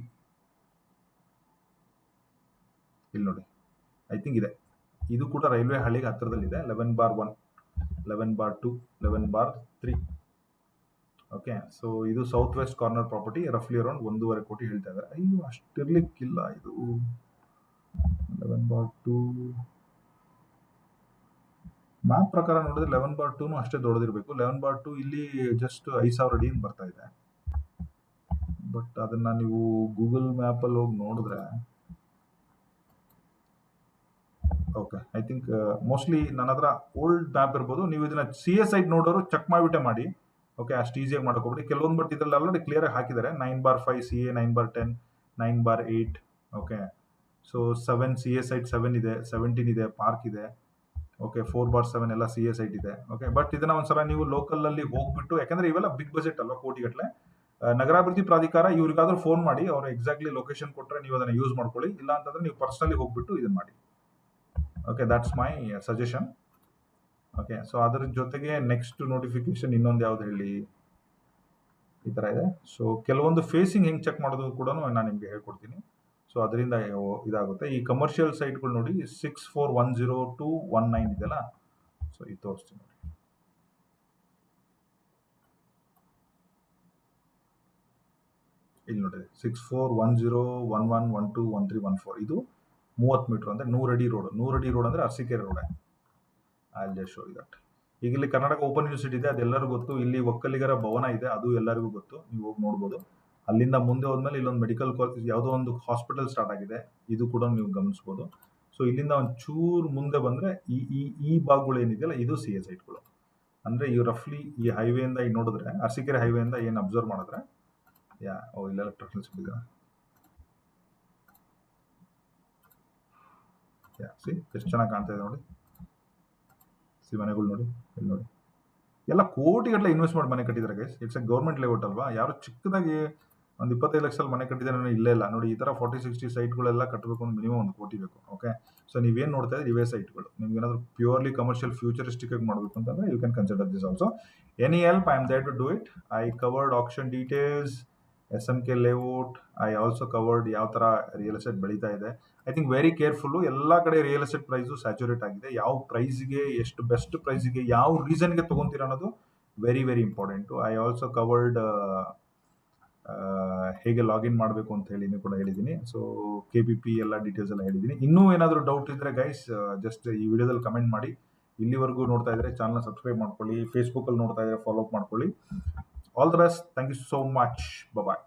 ಇಲ್ಲಿ ನೋಡಿ. ಐ ಥಿಂಕ್ ಇದೆ, ಇದು ಕೂಡ ರೈಲ್ವೆ ಹಳ್ಳಿಗೆ ಹತ್ತಿರದಲ್ಲಿದೆ. 11/1, 11/2, 11/3. ಓಕೆ. ಸೊ ಇದು ಸೌತ್ ವೆಸ್ಟ್ ಕಾರ್ನರ್ ಪ್ರಾಪರ್ಟಿ, ರಫ್ಲಿ ಅರೌಂಡ್ 1.5 ಕೋಟಿ ಹೇಳ್ತಾ ಇದ್ದಾರೆ. ಅಯ್ಯೋ ಅಷ್ಟಿರ್ಲಿಕ್ಕಿಲ್ಲ ಇದು. 11/2 ಮ್ಯಾಪ್ ಪ್ರಕಾರ ನೋಡಿದ್ರೆ 11/2 ಅಷ್ಟೇ ದೊಡ್ಡದಿರಬೇಕು. 11/2 ಇಲ್ಲಿ ಜಸ್ಟ್ 5,000 ಅಡಿ ಬರ್ತಾ ಇದೆ. ಬಟ್ ಅದನ್ನ ನೀವು ಗೂಗಲ್ ಮ್ಯಾಪಲ್ಲಿ ಹೋಗಿ ನೋಡಿದ್ರೆ, ಓಕೆ, ಐ ಥಿಂಕ್ ಮೋಸ್ಟ್ಲಿ ನನ್ನ ಹತ್ರ ಓಲ್ಡ್ ಮ್ಯಾಪ್ ಇರ್ಬೋದು. ನೀವು ಇದನ್ನ CA ಸೈಟ್ ನೋಡೋರು ಚೆಕ್ ಮಾಡಿಬಿಟ್ಟೆ ಮಾಡಿ. ಓಕೆ, ಅಷ್ಟು ಈಸಿಯಾಗಿ ಮಾಡ್ಕೊಬಿಡಿ. ಕೆಲವೊಂದು ಬಟ್ ಇದರಲ್ಲಿ ಆಲ್ರೆಡಿ ಕ್ಲಿಯರ್ ಆಗಿ ಹಾಕಿದ್ದಾರೆ. 9/5 CA, 9/10, 9/8. Okay. So 7 CA site 7 ಇದೆ, 17 ಇದೆ, ಪಾರ್ಕ್ ಇದೆ. ಓಕೆ, 4/7 ಎಲ್ಲ CA ಸೈಟ್ ಇದೆ. ಓಕೆ, ಬಟ್ ಇದನ್ನ ಒಂದ್ಸಲ ನೀವು ಲೋಕಲ್ ಅಲ್ಲಿ ಹೋಗ್ಬಿಟ್ಟು, ಯಾಕಂದ್ರೆ ಇವೆಲ್ಲ ಬಿಗ್ ಬಜೆಟ್ ಅಲ್ವಾ, ಕೋಟಿಗಟ್ಟಲೆ. ನಗರಾಭಿವೃದ್ಧಿ ಪ್ರಾಧಿಕಾರ ಇವ್ರಿಗಾದ್ರೂ ಫೋನ್ ಮಾಡಿ, ಅವ್ರು ಎಕ್ಸಾಕ್ಟ್ಲಿ ಲೊಕೇಶನ್ ಕೊಟ್ಟರೆ ನೀವು ಅದನ್ನ ಯೂಸ್ ಮಾಡ್ಕೊಳ್ಳಿ. ಇಲ್ಲ ಅಂತಂದ್ರೆ ನೀವು ಪರ್ಸನಲಿ ಹೋಗ್ಬಿಟ್ಟು ಇದನ್ನ ಮಾಡಿ. Okay, that's my suggestion. Okay, so ಅದರ ಜೊತೆಗೆ ನೆಕ್ಸ್ಟ್ ನೋಟಿಫಿಕೇಶನ್ ಇನ್ನೊಂದು ಯಾವ್ದು ಹೇಳಿ, ಈ ಥರ ಇದೆ. ಸೊ ಕೆಲವೊಂದು ಫೇಸಿಂಗ್ ಹೆಂಗೆ ಚೆಕ್ ಮಾಡೋದು ಕೂಡ ನಾನು ನಿಮಗೆ ಹೇಳ್ಕೊಡ್ತೀನಿ. ಸೊ ಅದರಿಂದ ಇದಾಗುತ್ತೆ. ಈ ಕಮರ್ಷಿಯಲ್ ಸೈಟ್ಗಳು ನೋಡಿ, 6410-219 ಇದೆಯಲ್ಲ, ಸೊ ಇದು ತೋರಿಸ್ತೀನಿ ನೋಡಿ. ಇಲ್ಲಿ ನೋಡಿ, 6410-1112-1314. ಇದು 30 ಮೀಟರ್ ಅಂದರೆ 100 ಅಡಿ ರೋಡ್. 100 ಅಡಿ ರೋಡ್ ಅಂದರೆ Arsikere road. I will just show you that. ಈಗ ಇಲ್ಲಿ ಕರ್ನಾಟಕ ಓಪನ್ ಯೂನಿವರ್ಸಿಟಿ ಇದೆ, ಅದೆಲ್ಲರಿಗೂ ಗೊತ್ತು. ಇಲ್ಲಿ ಒಕ್ಕಲಿಗರ ಭವನ ಇದೆ, ಅದು ಎಲ್ಲರಿಗೂ ಗೊತ್ತು. ನೀವು ಹೋಗಿ ನೋಡ್ಬೋದು. ಅಲ್ಲಿಂದ ಮುಂದೆ ಹೋದ್ಮೇಲೆ ಇಲ್ಲೊಂದು ಮೆಡಿಕಲ್ ಕಾಲೇಜ್, ಯಾವುದೋ ಒಂದು ಹಾಸ್ಪಿಟಲ್ ಸ್ಟಾರ್ಟ್ ಆಗಿದೆ, ಇದು ಕೂಡ ನೀವು ಗಮನಿಸ್ಬೋದು. ಸೊ ಇಲ್ಲಿಂದ ಒಂದು ಚೂರು ಮುಂದೆ ಬಂದರೆ ಈ ಭಾಗಗಳು ಏನಿದೆಯಲ್ಲ, ಇದು CA ಸೈಟ್ಗಳು. ಅಂದರೆ ಈ ರಫ್ಲಿ ಈ ಹೈವೇಯಿಂದ ಈಗ ನೋಡಿದ್ರೆ, ಅರಸೀಕೆರೆ ಹೈವೇಯಿಂದ ಏನು ಅಬ್ಸರ್ವ್ ಮಾಡಿದ್ರೆ, ಇಲ್ಲೆಲ್ಲ ಟ್ರಕ್ನಲ್ಲಿ ಸಿಕ್ಕಿದೆ. ಎಷ್ಟು ಚೆನ್ನಾಗಿ ಕಾಣ್ತಾ ಇದೆ ನೋಡಿ. ಮನೆಗಳು ನೋಡಿ, ಇಲ್ಲಿ ನೋಡಿ, ಎಲ್ಲ ಕೋಟಿಗಟ್ಟಲೆ ಇನ್ವೆಸ್ಟ್ ಮಾಡಿ ಮನೆ ಕಟ್ಟಿದ್ದಾರೆ guys. It's A government layout ಅಲ್ವಾ. ಯಾರು ಚಿಕ್ಕದಾಗಿ ಒಂದು 25 ಲಕ್ಷದಲ್ಲಿ ಮನೆ ಕಟ್ಟಿದ್ದಾರೆ ಇಲ್ಲೇ ಇಲ್ಲ ನೋಡಿ. ಈ ಥರ 40-60 ಸೈಟ್ಗಳೆಲ್ಲ ಕಟ್ಟಬೇಕು ಅಂದ್ರೆ ಮಿನಿಮಮ್ 1 ಕೋಟಿ ಬೇಕು. ಓಕೆ, ಸೊ ನೀವೇನು ನೋಡ್ತಾ ಇದ್ರೆ ಇವೇ ಸೈಟ್ಗಳು. ನಿಮ್ಗೆ ಏನಾದರೂ ಪ್ಯೂರ್ಲಿ ಕಮರ್ಷಿಯಲ್ ಫ್ಯೂಚರಿಸ್ಟಿಕ್ ಆಗಿ ಮಾಡಬೇಕು ಅಂತಂದ್ರೆ you can consider this also. Any help, I am there to do it. I covered auction details, SMK layout. I also covered ಯಾವ ಥರ ರಿಯಲ್ ಎಸ್ಟೇಟ್ ಬೆಳೀತಾ ಇದೆ. I think very careful. ಎಲ್ಲ ಕಡೆ ರಿಯಲ್ ಎಸ್ಟೇಟ್ ಪ್ರೈಸು ಸ್ಯಾಚುರೇಟ್ ಆಗಿದೆ. ಯಾವ ಪ್ರೈಸ್ಗೆ, ಎಷ್ಟು ಬೆಸ್ಟ್ ಪ್ರೈಸ್ಗೆ, ಯಾವ ರೀಸನ್ಗೆ ತೊಗೊತೀರ ಅನ್ನೋದು very very important. I also covered ಹೇಗೆ ಲಾಗಿನ್ ಮಾಡಬೇಕು ಅಂತ ಹೇಳಿ ಕೂಡ ಹೇಳಿದ್ದೀನಿ. ಸೊ KBP ಎಲ್ಲ ಡೀಟೇಲ್ಸ್ ಎಲ್ಲ ಹೇಳಿದ್ದೀನಿ. ಇನ್ನೂ ಏನಾದರೂ ಡೌಟ್ ಇದ್ದರೆ ಗೈಸ್, ಜಸ್ಟ್ ಈ ವಿಡಿಯೋದಲ್ಲಿ ಕಮೆಂಟ್ ಮಾಡಿ. ಇಲ್ಲಿವರೆಗೂ ನೋಡ್ತಾ ಇದ್ರೆ ಚಾನಲ್ನ ಸಬ್ಸ್ಕ್ರೈಬ್ ಮಾಡ್ಕೊಳ್ಳಿ. ಫೇಸ್ಬುಕ್ಕಲ್ಲಿ ನೋಡ್ತಾ ಇದ್ರೆ ಫಾಲೋ ಅಪ್ ಮಾಡ್ಕೊಳ್ಳಿ. All the best. Thank you so much. Bye.